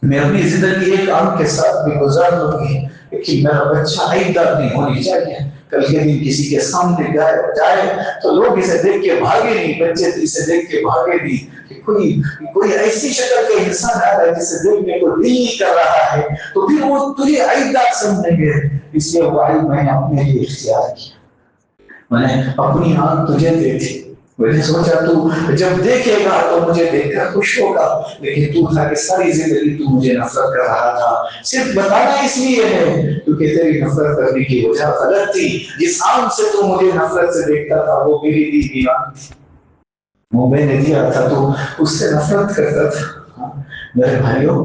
میں اپنی زندگی ایک آنکھ کے ساتھ بھی گزار لوں گی، لیکن میرا بچہ آئندہ نہیں ہونی چاہیے، کل کے دن کسی کے سامنے جائے تو لوگ اسے دیکھ کے بھاگے نہیں، بچے اسے دیکھ کے بھاگے نہیں، کہ کوئی ایسی شکل کا انسان آ رہا ہے جسے دیکھنے کو دل نہیں کر رہا ہے، تو پھر وہ تجھے آئندہ سمجھیں گے، اس لیے وہ میں نے اپنے لیے اختیار کیا، میں نے اپنی آنکھ تجھے دے دی، میں نے سوچا تو جب دیکھے گا تو مجھے دیکھ کر خوش ہوگا، لیکن تو تھا کہ ساری زندگی تو مجھے نفرت کر رہا تھا، صرف بتانا اس لیے ہے کیونکہ تیری نفرت کرنے کی وجہ غلط تھی، جس آنکھ سے تو مجھے نفرت سے دیکھتا تھا وہ میری دی آنکھ تھی، وہ میں نے دیا تھا تو اس سے نفرت کرتا تھا۔ میرے بھائیوں،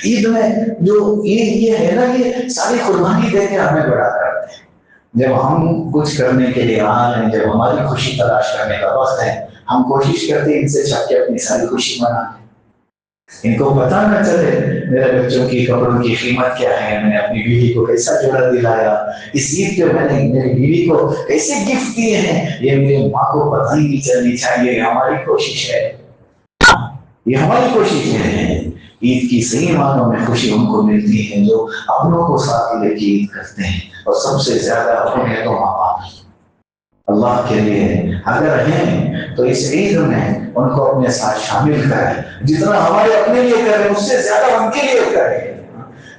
عید میں جو یہ ہے نا، یہ ساری قربانی دے کے ہمیں بڑا کرتے ہیں، جب ہم کچھ کرنے کے لیے آ رہے ہیں، جب ہماری خوشی تلاش کرنے کا وقت ہے، ہم کوشش کرتے ہیں ان سے چھپ کے اپنی ساری خوشی منانے، ان کو پتا نہ چلے میرے بچوں کی کپڑوں کی قیمت کیا ہے، میں نے اپنی بیوی کو کیسا جوڑا دلایا، اس عید پہ میں نے میری بیوی کو کیسے گفٹ دیے ہیں، یہ میرے ماں کو پتہ ہی نہیں چلنی چاہیے، یہ ہماری کوشش ہے، یہ ہماری کوشش ہے۔ عید کی صحیح معنوں میں خوشی ان کو ملتی ہے جو اپنوں کو ساتھ لے کے عید کرتے ہیں، اور سب سے زیادہ اپنے تو ماں باپ اللہ کے لیے اگر ہیں تو اس عید میں ان کو اپنے ساتھ شامل کریں، جتنا ہمارے اپنے لیے کریں اس سے زیادہ ان کے لیے کریں،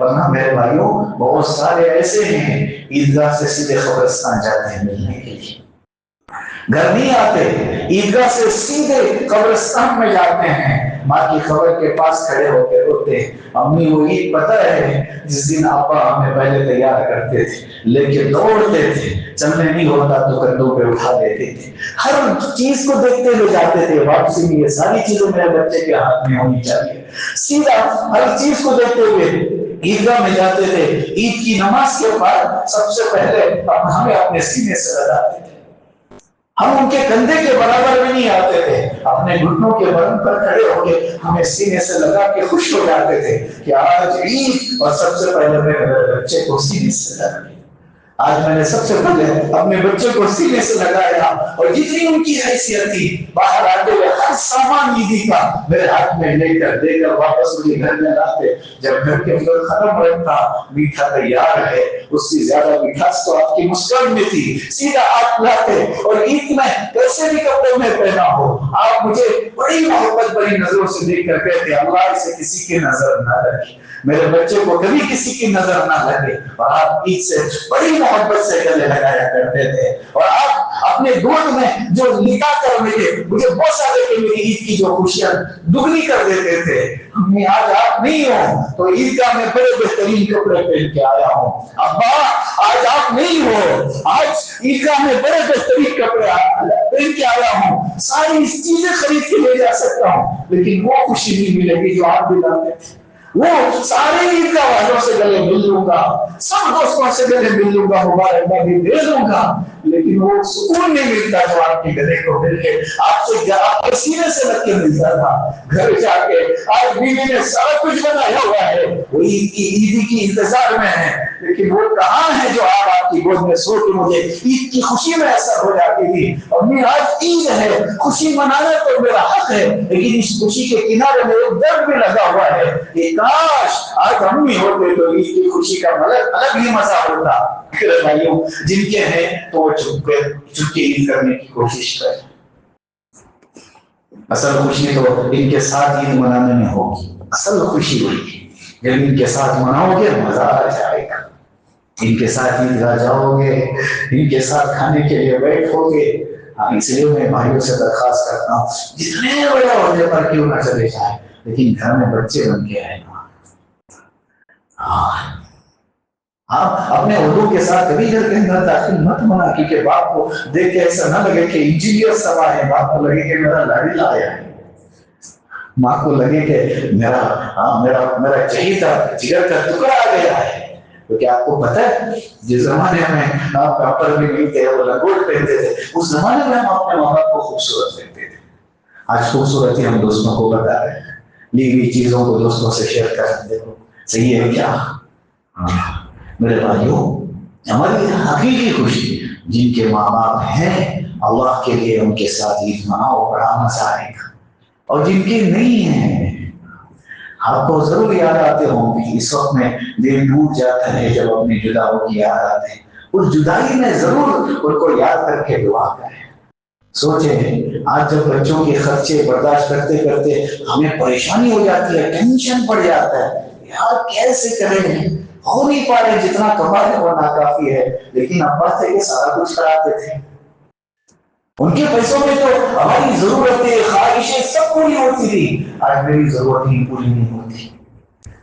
ورنہ میرے بھائیوں بہت سارے ایسے ہیں عیدگاہ سے سیدھے قبرستان جاتے ہیں ملنے کے لیے، گھر نہیں آتے، عیدگاہ سے سیدھے قبرستان میں جاتے ہیں، ماں کی قبر کے پاس کھڑے ہو کے روتے ہیں، امی وہ عید پتہ ہے جس دن آپا ہمیں پہلے تیار کرتے تھے، لے کے دوڑتے تھے، چلنے نہیں ہوتا تو کندھوں پہ اٹھا دیتے تھے، ہر چیز کو دیکھتے ہوئے جاتے تھے، واپسی میں یہ ساری چیزیں میرے بچے کے ہاتھ میں ہونی چاہیے، سیدھا ہر چیز کو دیکھتے ہوئے عیدگاہ میں جاتے تھے، عید کی نماز کے بعد سب سے پہلے ہمیں اپنے سینے سے لگاتے تھے، ہم ان کے کندھے کے برابر بھی نہیں آتے تھے، اپنے گھٹنوں کے برن پر کھڑے ہو کے ہمیں سینے سے لگا کے خوش ہو جاتے تھے کہ آج عید، اور سب سے پہلے میں بچے کو سینے سے لگا، آج میں نے سب سے پہلے اپنے بچے کو سینے سے لگایا، اور جتنی ان کی حیثیت تھی باہر آتے ہوئے ہر سامان عیدی کا میرے ہاتھ میں لے کر دے کر واپس مجھے گھر میں لاتے، جب گھر کے اندر ختم رہتا میٹھا تیار ہے، اس سے زیادہ میٹھاس تو آپ کی مسکان میں تھی، سیدھا آپ لاتے، اور عید میں کیسے بھی کپڑے میں پہنا ہو آپ مجھے بڑی محبت بڑی نظروں سے دیکھ کر کہتے اللہ اسے کسی کی نظر نہ لگے، میرے بچے کو کبھی کسی کی نظر نہ لگے، اور آپ عید سے بڑی محبت سے گلے لگایا کرتے تھے، اور آپ اپنے گود میں جو نکاح کر مجھے بوسہ دے کے میری عید کی جو خوشیاں دگنی کر دیتے تھے، آج آپ نہیں ہو تو عید کا میں بڑے بہترین کپڑے پہن کے آیا ہوں، ابا آج آپ نہیں ہو، آج عید کا میں بڑے بہترین کپڑے پہن کے آیا ہوں، ساری چیزیں خرید کے لے جا سکتا ہوں، لیکن وہ خوشی نہیں ملے گی جو آپ دلاتے تھے، وہ سارے عیدگاہ والوں سے گلے مل لوں گا، سب دوستوں سے گلے مل لوں گا، مبارکبادی دے دوں گا، لیکن وہ سکون نہیں ملتا جو آپ کے گلے کو مل کے آپ کے سینے سے لگ کے ملتا تھا، گھر جا کے آج بیوی نے سارا کچھ بنایا ہوا ہے، وہ عیدی کی انتظار میں ہے، لیکن وہ کہاں ہے جو آپ کی گود میں سو کے مجھے عید کی خوشی میں ایسا ہو جاتی تھی، اور میں آج عید ہے خوشی منانا تو میرا حق ہے، لیکن اس خوشی کے کنارے میں ایک درد بھی لگا ہوا ہے کہ کاش آج ہم بھی ہوتے تو عید کی خوشی کا الگ ہی مزہ ہوتا۔ میرے بھائیوں جن کے ہیں تو وہ چھپ کے عید کرنے کی کوشش کریں، اصل خوشی تو ان کے ساتھ عید منانے میں ہوگی، اصل خوشی ہوگی جب ان کے ساتھ مناؤ گے مزہ آ جائے گا. ان کے ساتھ عیدگاہ جاؤ گے, ان کے ساتھ کھانے کے لیے بیٹھو گے. اس لیے میں بھائیوں سے درخواست کرتا ہوں, جتنے بڑے عہدے پر کیوں نہ چلے جائیں, لیکن گھر میں بچے بن کے آئے نا. آپ اپنے عہدوں کے ساتھ کبھی گھر کے اندر داخل مت ہونا, کیونکہ باپ کو دیکھ کے ایسا نہ لگے کہ انجینئر سوا ہے, باپ کو لگے کہ میرا لاڈلا آیا ہے, ماں کو لگے کہ میرا چہیتا جگر کا ٹکڑا آ گیا ہے. کیونکہ آپ کو پتہ ہے جس زمانے میں آپ کپڑے بھی نہیں تھے, وہ لنگوٹ پہنتے تھے, اس زمانے میں ہم اپنے ماں باپ کو خوبصورت دیکھتے تھے. آج خوبصورتی ہم دوستوں کو بتا رہے ہیں, لی ہوئی چیزوں کو دوستوں سے شیئر کر رہے ہیں. صحیح ہے کیا؟ میرے بھائیوں, ہماری حقیقی خوشی جن کے ماں باپ ہیں, اللہ کے لیے ان کے ساتھ عید مناؤ, بڑا مزہ آئے گا. اور جن کی نہیں ہے, آپ کو ضرور یاد آتے ہوں گے, اس وقت میں دل ٹوٹ جاتا ہے جب اپنی جداؤں کی یاد آتے ہیں. اس جدائی میں ضرور ان کو یاد کر کے دعا کریں. سوچیں, آج جب بچوں کے خرچے برداشت کرتے کرتے ہمیں پریشانی ہو جاتی ہے, ٹینشن پڑ جاتا ہے, یار کیسے کریں, ہو نہیں پا رہے, جتنا کما ہے وہ ناکافی ہے. لیکن ابا تھے کہ سارا کچھ کراتے تھے, ان کے پیسوں میں تو ہماری ضرورتیں خواہشیں سب پوری ہوتی تھی. آج میری ضرورتیں پوری نہیں ہوتی.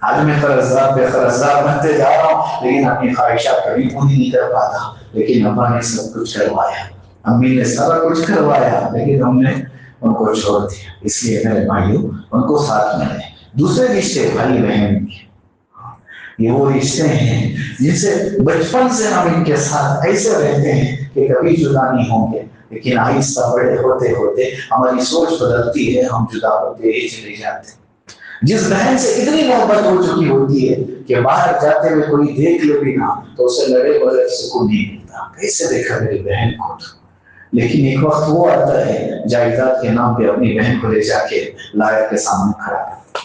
آج میں قرضدار پہ قرضدار بنتے جا رہا ہوں, لیکن اپنی خواہشات کبھی پوری نہیں کر پاتا. لیکن ابا نے سب کچھ کروایا, امی نے سارا کچھ کروایا, لیکن ہم نے ان کو چھوڑ دیا. اس لیے میرے بھائیوں, ان کو ساتھ میں لیں. دوسرے رشتے بھائی بہن کے, یہ وہ رشتے ہیں جن سے بچپن سے ہم ان کے ساتھ ایسے رہتے ہیں کہ کبھی جدا نہیں ہوں گے. لیکن آہستہ بڑے ہوتے ہوتے ہماری سوچ بدلتی ہے, ہم جدا ہوتے ہی چلے جاتے ہیں. جس بہن سے اتنی محبت ہو چکی ہوتی ہے کہ باہر جاتے ہوئے کوئی دیکھ لے بھی نہ تو اسے لڑے بغیر سکون نہیں ملتا, کیسے دیکھا میری بہن کو. لیکن ایک وقت وہ آتا ہے جائیداد کے نام پہ اپنی بہن کو لے جا کے لائق کے سامنے کھڑا کرتا.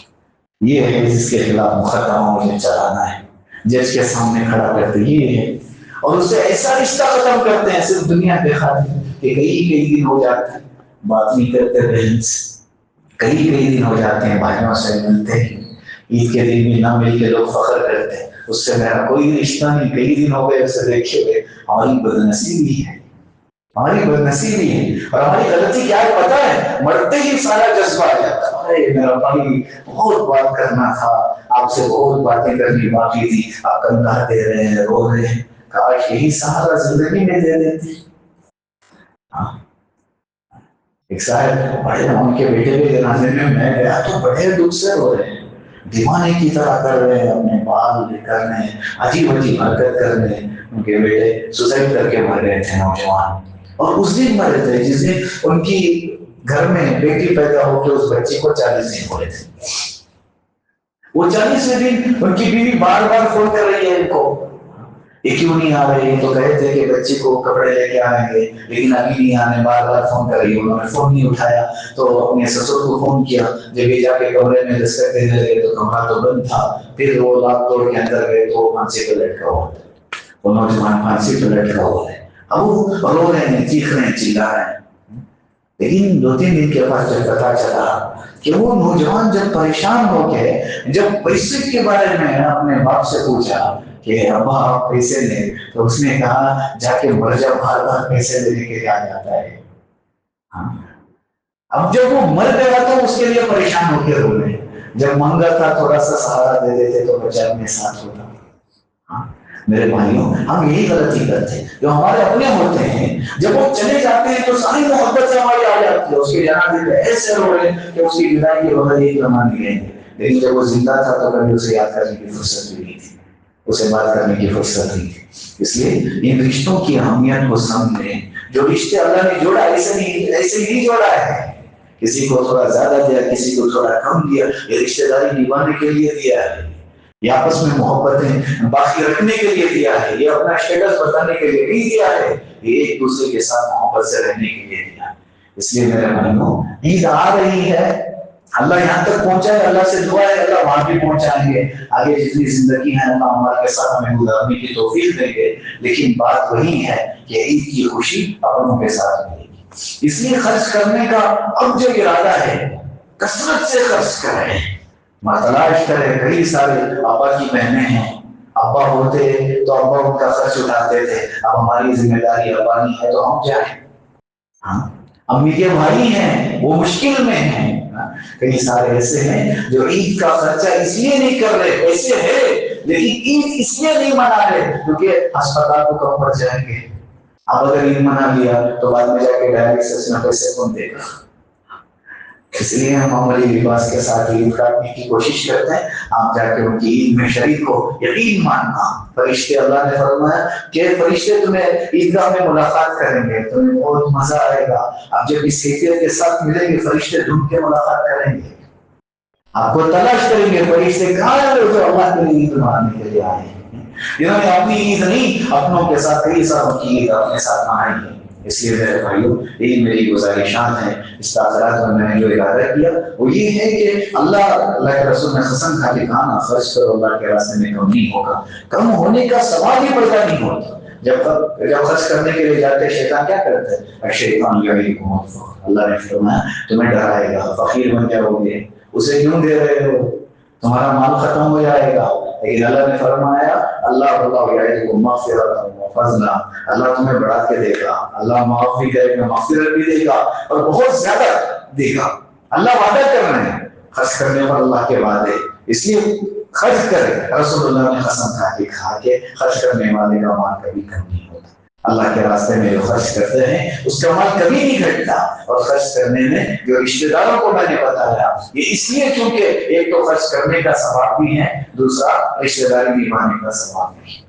یہ ہے جس کے خلاف مقدمہ مجھے چلانا ہے, جج کے سامنے کھڑا کرتے یہ ہے. اور اس سے ایسا رشتہ ختم کرتے ہیں صرف دنیا کے خاطر کہ کئی دن ہو جاتے ہیں بات نہیں کرتے بہن سے, کئی دن ہو جاتے ہیں بھائیوں سے ملتے ہیں, عید کے دن بھی نہ مل کے لوگ فخر کرتے ہیں اس سے میرا کوئی رشتہ نہیں, کئی دن ہو گئے اسے دیکھے ہوئے. ہماری بدنصیبی ہے, ہماری بدنصیبی ہے. اور ہماری غلطی کیا ہے پتہ ہے, مرتے ہی سارا جذبہ آ جاتا ہے, ارے میرا بھائی بہت بات کرنا تھا, آپ سے بہت باتیں کرنی باقی تھی, آپ کندھا دے رہے ہیں, رو رہے ہیں, کاش یہی سہارا زندگی میں دے دیتے. ایک صاحب بڑے ان کے بیٹے کے جنازے میں گیا تو بڑے دکھ سے رو رہے ہیں, دیوانے کی طرح کر رہے ہیں, اپنے بال کر رہے ہیں, عجیب حرکت کر رہے ہیں. ان کے بیٹے سوسائڈ کر کے مر گئے تھے, نوجوان, اور اس دن مرے تھے جس دن ان کی گھر میں بیٹی پیدا ہو کے اس بچے کو 40 دن ہوئے تھے. وہ 40ویں دن ان کی بیوی بار بار فون کر رہی ہے ان کو, یہ کیوں نہیں آ رہے, تو کہے تھے کہ بچے کو کپڑے لے کے آئیں گے, لیکن ابھی نہیں آنے, بار بار فون کر رہی ہے. انہوں نے فون نہیں اٹھایا تو اپنے سسر کو فون کیا, جب یہ جا کے کمرے میں دستک دینے لگے تو کمرہ تو بند تھا. پھر وہ لاک توڑ کے اندر گئے تو وہ پھانسی پہ لٹکا ہوا تھا, وہ نوجوان پھانسی پہ لٹکا ہوا ہے. اب وہ رو رہے ہیں, چیخ رہے ہیں, چلا رہے ہیں. لیکن 2-3 دن کے بعد جب پتا چلا کہ وہ نوجوان جب پریشان ہو کے جب پیسے کے بارے میں اپنے باپ سے پوچھا کہ ابا آپ پیسے لیں, تو اس نے کہا جا کے مر جا, بار بار پیسے لینے کے لیے آ جاتا ہے. اب جب وہ مر گیا تو اس کے لیے پریشان ہو کے رو رہے ہیں, جب مانگا تھا تھوڑا سا سہارا دے دیتے تو بچہ اپنے ساتھ ہوتا. میرے بھائیوں, ہم یہی غلطی کرتے ہیں جو ہمارے اپنے ہوتے ہیں, جب وہ چلے جاتے ہیں تو ساری محبت سے ہماری آ جاتی ہے, اس کے جنازے پہ ایسے رو رہے ہیں کہ اس کی جدائی کے بغیر ایک لمحہ نہیں رہیں گے. لیکن جب وہ زندہ تھا تو کبھی اسے یاد کرنے کی فرصت بھی نہیں تھی, اسے بات کرنے کی فرصت نہیں تھی. اس لیے ان رشتوں کی اہمیت کو سمجھیں. جو رشتے اللہ نے جوڑا ایسے نہیں جوڑا ہے, کسی کو تھوڑا زیادہ دیا, کسی کو تھوڑا کم دیا, یہ رشتے داری نبھانے کے لیے دیا ہے, یہ آپس میں محبتیں باقی رکھنے کے لیے دیا ہے, یہ اپنا اسٹیٹس بتانے کے لیے نہیں دیا ہے, یہ ایک دوسرے کے ساتھ محبت سے رہنے کے لیے دیا ہے. اس لیے میرے بھائیوں, عید آ رہی ہے, اللہ یہاں تک پہنچا ہے, اللہ سے دعا ہے اللہ وہاں بھی پہنچائیں گے. آگے جتنی زندگی ہے اللہ ہمارے کے ساتھ ہمیں گزارنے کی توفیق دیں گے. لیکن بات وہی ہے کہ عید کی خوشی اپنوں کے ساتھ ملے گی. اس لیے خرچ کرنے کا اب جو ارادہ ہے, کثرت سے خرچ کریں, تلاش کریں. کئی سارے آبا کی بہنیں ہیں, ابا ہوتے تو ابا ان کا خرچ اٹھاتے تھے، اب ہماری ذمہ داری ابا نہیں ہے تو ہم جائیں. ہاں امی کے بھائی ہیں وہ مشکل میں ہیں. کئی سارے ایسے ہیں جو عید کا خرچہ اس لیے نہیں کر رہے، ایسے ہے لیکن عید اس لیے نہیں منا رہے کیونکہ ہسپتال کو کم پڑ جائیں گے. اب اگر عید منا لیا تو بعد میں جا کے ڈائلسس میں پیسے کون دے گا؟ اس لیے ہم عملی لباس کے ساتھ عید کاٹنے کی کوشش کرتے ہیں. آپ جا کے ان کی عید میں شریک ہو، یقین ماننا فرشتے، اللہ نے فرمایا کہ فرشتے تمہیں عیدگاہ میں ملاقات کریں گے، تمہیں بہت مزہ آئے گا. آپ جب اس کیفیت کے ساتھ ملیں گے فرشتے ڈھونڈ کے ملاقات کریں گے، آپ کو تلاش کریں گے فرشتے کہاں ہے جو اللہ کے لیے عید منانے کے لیے آئے ہیں، جنہوں نے اپنی عید نہیں اپنوں کے ساتھ کئی سالوں کی عید اپنے ساتھ منائی ہے. اس لیے میرے بھائیوں یہی میری گزارشات ہیں. اس تاخیرات میں نے جو ارادہ کیا وہ یہ ہے کہ اللہ کے رسول نے قسم کھا کے کہا نا خرچ کرو اللہ کے راستے میں کم نہیں ہوگا. کم ہونے کا سوال ہی پیدا نہیں ہوتا. جب خرچ کرنے کے لیے جاتے شیطان کیا کرتے ہیں؟ شیطان یعیدکم الفقر، اللہ نے فرمایا تمہیں ڈرائے گا فقیر بن جاؤ گے، اسے کیوں دے رہے ہو، تمہارا مال ختم ہو جائے گا. لیکن اللہ نے فرمایا اللہ یعیدکم مغفرۃ وفضلا، اللہ تمہیں بڑھا کے دے گا، اللہ معاف بھی کرے گا، مغفرت بھی دے گا اور بہت زیادہ دے گا. اللہ وعدہ کر رہے ہیں خرچ کرنے پر اللہ کے وعدے، اس لیے خرچ کرے. رسول اللہ نے قسم کھا کے کہا کہ خرچ کرنے والے کا مال کبھی کم نہیں ہوتا. اللہ کے راستے میں جو خرچ کرتے ہیں اس کا مال کبھی نہیں گھٹتا. اور خرچ کرنے میں جو رشتہ داروں کو میں نے بتایا یہ اس لیے کیونکہ ایک تو خرچ کرنے کا ثواب بھی ہے، دوسرا رشتہ داری نبھانے کا ثواب بھی ہے.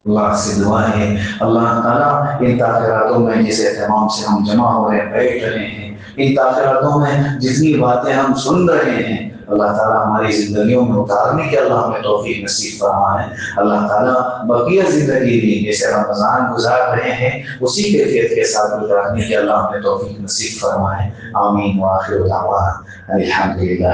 اللہ سے دعا ہے اللہ تعالیٰ ان تاخیراتوں میں جس اہتمام سے ہم جمع ہو رہے ہیں، بیٹھ رہے ہیں، ان تاخیراتوں میں جتنی باتیں ہم سن رہے ہیں، اللہ تعالیٰ ہماری زندگیوں میں اتارنے کے اللہ ہمیں توفیق نصیب فرمائے. اللہ تعالیٰ بقیہ زندگی بھی جیسے رمضان گزار رہے ہیں اسی کیفیت کے ساتھ گزارنے کے اللہ ہمیں توفیق نصیب فرمائے. آمین وآخر دعوانا الحمدللہ.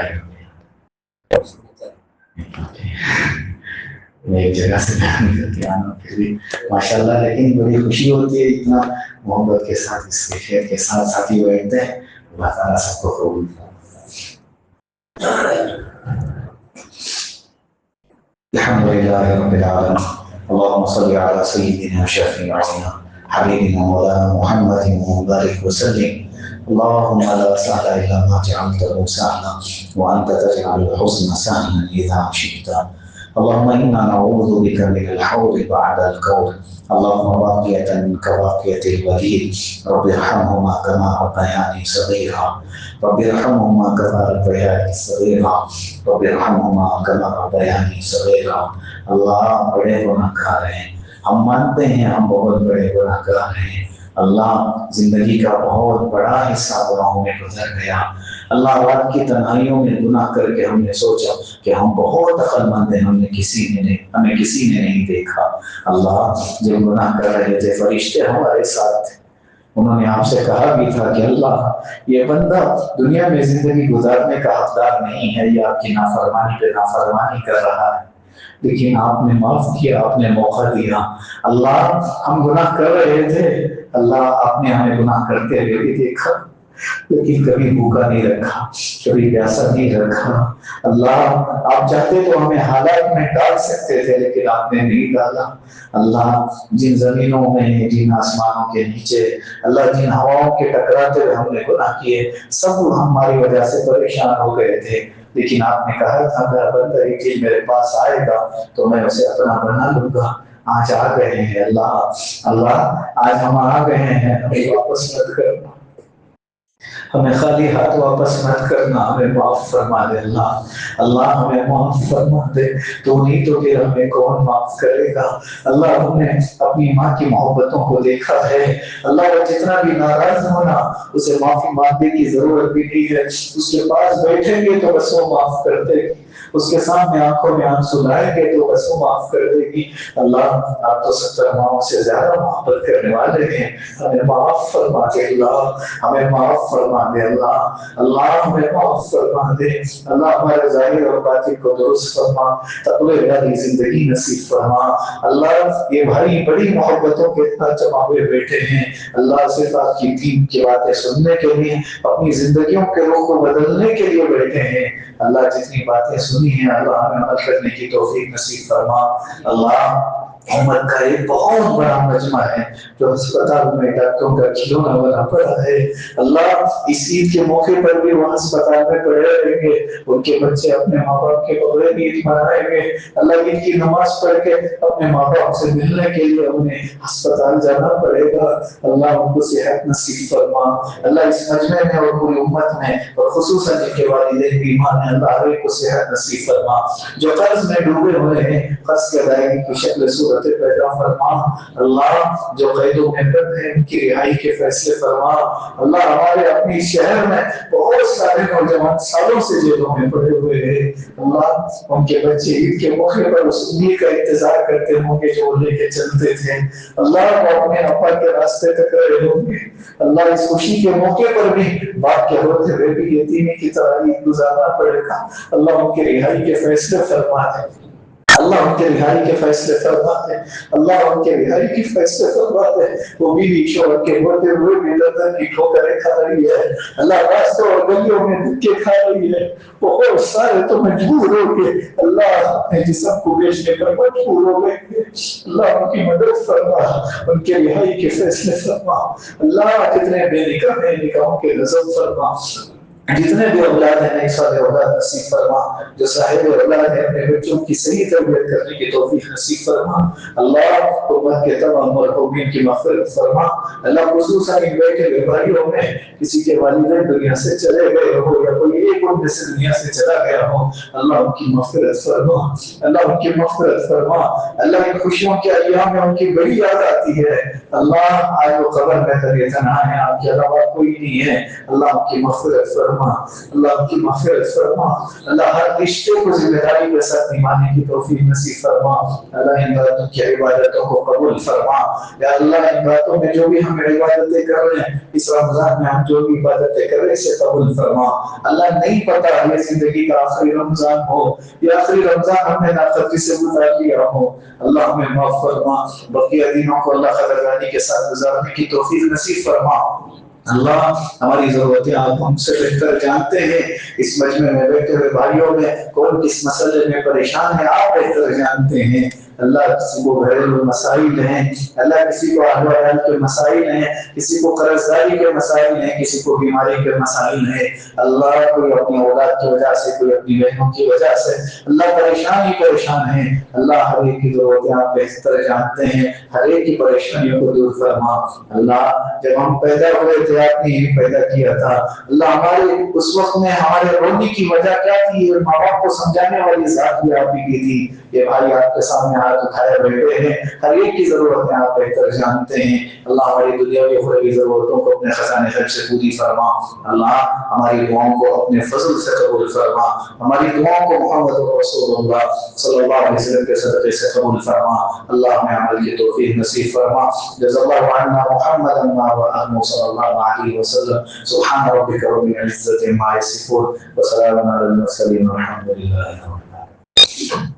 میں ایک جگہ سے بیان کرتے آنا پھر بھی ماشاء اللہ، لیکن بڑی خوشی ہوتی ہے اتنا محبت کے ساتھ اس کیفیت کے ساتھ ساتھی بیٹھتے ہیں. اللہ تعالیٰ سب کو قبول الحمد للہ رب العالمین. اللهم صل على سيدنا شفيعنا حبيبنا مولانا محمد وبارك وسلم. اللهم لا سهل الا ما جعلته سهلا وانت تجعل الحزن سهلا اذا شئت. اللهم إنا نعوذ بك من الحوض بعد الكون. اللهم باقية كباقية الوليد رب ارحمهما كما ربياني صغيرا، رب ارحمهما كما ربياني صغيرا، رب ارحمهما كما ربياني صغيرا. اللہ بڑے گناہ گار ہیں، ہم مانتے ہیں ہم بہت بڑے گناہ گار ہیں. اللہ زندگی کا بہت بڑا حصہ گناہوں میں گزر گیا. اللہ رات کی تنہائیوں میں گناہ کر کے ہم نے سوچا کہ ہم بہت عقل مند ہیں، ہمیں کسی نے نہیں دیکھا. اللہ جب گناہ کر رہے تھے فرشتے ہمارے ساتھ تھے، انہوں نے آپ سے کہا بھی تھا کہ اللہ یہ بندہ دنیا میں زندگی گزارنے کا حقدار نہیں ہے، یہ آپ کی نافرمانی پہ نافرمانی کر رہا ہے، لیکن آپ نے معاف کیا، آپ نے موقع دیا. اللہ ہم گناہ کر رہے تھے، اللہ آپ نے ہمیں گناہ کرتے ہوئے بھی دیکھا، لیکن کبھی بھوکا نہیں رکھا، کبھی پیاسا نہیں رکھا. اللہ آپ چاہتے تو ہمیں حالات میں ڈال سکتے تھے لیکن آپ نے نہیں ڈالا. اللہ جن زمینوں میں، جن آسمانوں کے نیچے، اللہ جن ہواؤں کے ٹکراتے ہوئے ہم نے گناہ کیے سب ہماری وجہ سے پریشان ہو گئے تھے، لیکن آپ نے کہا تھا میرا بندہ ایک چیز میرے پاس آئے گا تو میں اسے اپنا بنا لوں گا. آج آ گئے ہیں اللہ آج ہم آ گئے ہیں، ہمیں واپس مت کرنا، ہمیں خالی ہاتھ واپس مت کرنا، ہمیں معاف فرما دے. اللہ ہمیں معاف فرما دے، تو نہیں تو پھر ہمیں کون معاف کرے گا. اللہ ہم نے اپنی ماں کی محبتوں کو دیکھا ہے. اللہ وہ جتنا بھی ناراض ہونا اسے معافی مانگنے کی ضرورت بھی نہیں ہے. اس کے پاس بیٹھیں گے تو بس وہ معاف کر دے گی، اس کے سامنے آنکھوں میں آنکھ سلائیں گے تو بس وہ معاف کر دے گی. اللہ آپ تو 70 ماؤں سے زیادہ محبت کرنے والے ہیں، ہمیں معاف فرما دے. اللہ ہمیں معاف فرما دے. اللہ ہمیں معاف فرما دے. اللہ ہمارے ظاہر اور باطن کو درست فرما، تقوی والی زندگی نصیب فرما. اللہ یہ بھاری بڑی محبتوں کے ساتھ جمع ہوئے بیٹھے ہیں، اللہ صرف آپ کی دین کی باتیں سننے کے لیے، اپنی زندگیوں کے رخ کو بدلنے کے لیے بیٹھے ہیں. اللہ جتنی باتیں سنی ہے اللہ ہمیں عمل کرنے کی توفیق نصیب فرما۔ اللہ امت کا ایک بہت بڑا مجمع ہے جو ہسپتال میں ڈاکٹروں کا کھلونا بنا پڑا ہے، اللہ اس عید کے موقع پر بھی وہ ہسپتال میں پڑے رہیں گے، ان کے بچے اپنے ماں باپ کے بغیر عید منائیں گے، اللہ عید کی نماز پڑھ کے اپنے ماں باپ سے ملنے کے لیے انہیں ہسپتال جانا پڑے گا، اللہ ان کو صحت نصیب فرما۔ اللہ اس مجمع میں اور پوری امت میں اور خصوصاً ان کے والدین بیمار ہیں، اللہ ہر ایک کو صحت نصیب فرما۔ جو قرض میں ڈوبے ہوئے ہیں قرض کی ادائیگی کی شکل صورت پیدا فرما، اللہ جو قید و محنت ہے ان کی رہائی کے فیصلے فرما۔ اللہ ہمارے اپنی شہر میں بہت سارے نوجوان سالوں سے جیلوں میں پڑے ہوئے ہیں، اللہ ان کے بچے عید کے موقع پر اس عید کا انتظار کرتے ہوں گے جو لے کے چلتے تھے، اللہ وہ اپنے ابا کے راستے تک رہے ہوں گے، اللہ اس خوشی کے موقع پر بھی باپ کے ہوتے ہوئے بھی یتیمی کی طرح عید گزارنا پڑے گا، اللہ ان کے رہائی کے فیصلے فرما دے، اللہ ان کے رہائی کے فیصلے فرما دے، اللہ ان کے رہائی کے فیصلے فرما دے۔ وہ بیوی شوہر کے ہوتے ہوئے بھی لندن کی ٹھوکریں کھا رہی ہے، اللہ راستوں اور گلیوں میں دھکے کھا رہی ہے، بہت سارے تو مجبور ہو گئے، اللہ اپنے جسم کو بیچنے پر مجبور ہو گئے، اللہ ان کی مدد فرما، ان کے رہائی کے فیصلے فرما، اللہ جتنے بے نکاح ہیں نکاحوں کے نظر فرما، جتنے بھی اولاد ہیں نئی صالح اولاد نصیب فرما، جو صاحب اولاد ہیں اپنے بچوں کی صحیح تربیت کرنے کی توفیق نصیب فرما، اللہ امت کے تمام مرحومین کی مغفرت فرما، اللہ خصوصاً ان بیٹے ہوئے بھائیوں میں کسی کے والدین دنیا سے چلے گئے ہو یا کوئی ایک ان میں سے دنیا سے چلا گیا ہو، اللہ ان کی مغفرت فرما، اللہ ان کی مغفرت فرما، اللہ ان خوشیوں کے ایام میں ان کی بڑی یاد آتی ہے، اللہ آج وہ قبر میں تنہا تنہا ہے، آپ کے علاوہ کوئی نہیں ہے، اللہ ان کی مغفرت فرما، اللہ کی مغفرت فرما، اللہ ہر رشتے کو ذمہ داری کے ساتھ نبھانے کی توفیق نصیب فرما، اللہ ان باتوں کی عبادتوں کو قبول فرما، یا اللہ ان باتوں میں جو بھی ہم عبادتیں کر رہے ہیں اس رمضان میں ہم جو بھی عبادتیں کر رہے ہیں اسے قبول فرما، اللہ نہیں پتا یہ زندگی کا آخری رمضان ہو یا آخری رمضان ہم نے ناقدری سے گزار لیا ہو، اللہ ہمیں معاف فرما، بقیہ دنوں کو اللہ قدردانی کے ساتھ گزارنے کی توفیق نصیب فرما، اللہ ہماری ضرورتیں آپ ہم سے بہتر جانتے ہیں، اس مجمع میں بیٹھے ہوئے بھائیوں میں کون کس مسئلے میں پریشان ہے آپ بہتر جانتے ہیں، اللہ کسی کو گھریلو مسائل ہیں، اللہ کسی کو اہل و عیال کے مسائل ہیں، کسی کو قرض داری کے مسائل ہیں، کسی کو بیماری کے مسائل ہیں، اللہ کوئی اپنی اولاد کی وجہ سے کوئی اپنی بہنوں کی وجہ سے اللہ پریشان ہی پریشان ہے، اللہ ہر ایک کی ضرورتیں آپ بہتر جانتے ہیں، ہر ایک کی پریشانیوں کو دور فرما، اللہ جب ہم پیدا ہوئے تھے آپ نے ہی پیدا کیا تھا، اللہ ہمارے اس وقت میں ہمارے رونے کی وجہ کیا تھی، ماں باپ کو سمجھانے والی ذات بھی آپ کی تھی، یہ بھائی آپ کے سامنے ہاتھ اٹھائے بیٹھے ہیں، ہر ایک کی ضرورتیں آپ بہتر جانتے ہیں، اللہ ہماری دنیاوی اخروی ضرورتوں کو اپنے خزانے خیر سے پوری فرما، اللہ ہماری دعاؤں کو اپنے فضل سے قبول فرما، ہماری دعاؤں کو محمد رسول اللہ صلی اللہ علیہ وسلم کے صدقے سے قبول فرما، اللہ ہمیں عمل کی توفیق نصیب فرما، جزا اللہ عنا محمد صلی اللہ علیہ وسلم، سبحان ربک رب العزة عما يصفون وسلام على المرسلين والحمد لله رب العالمين۔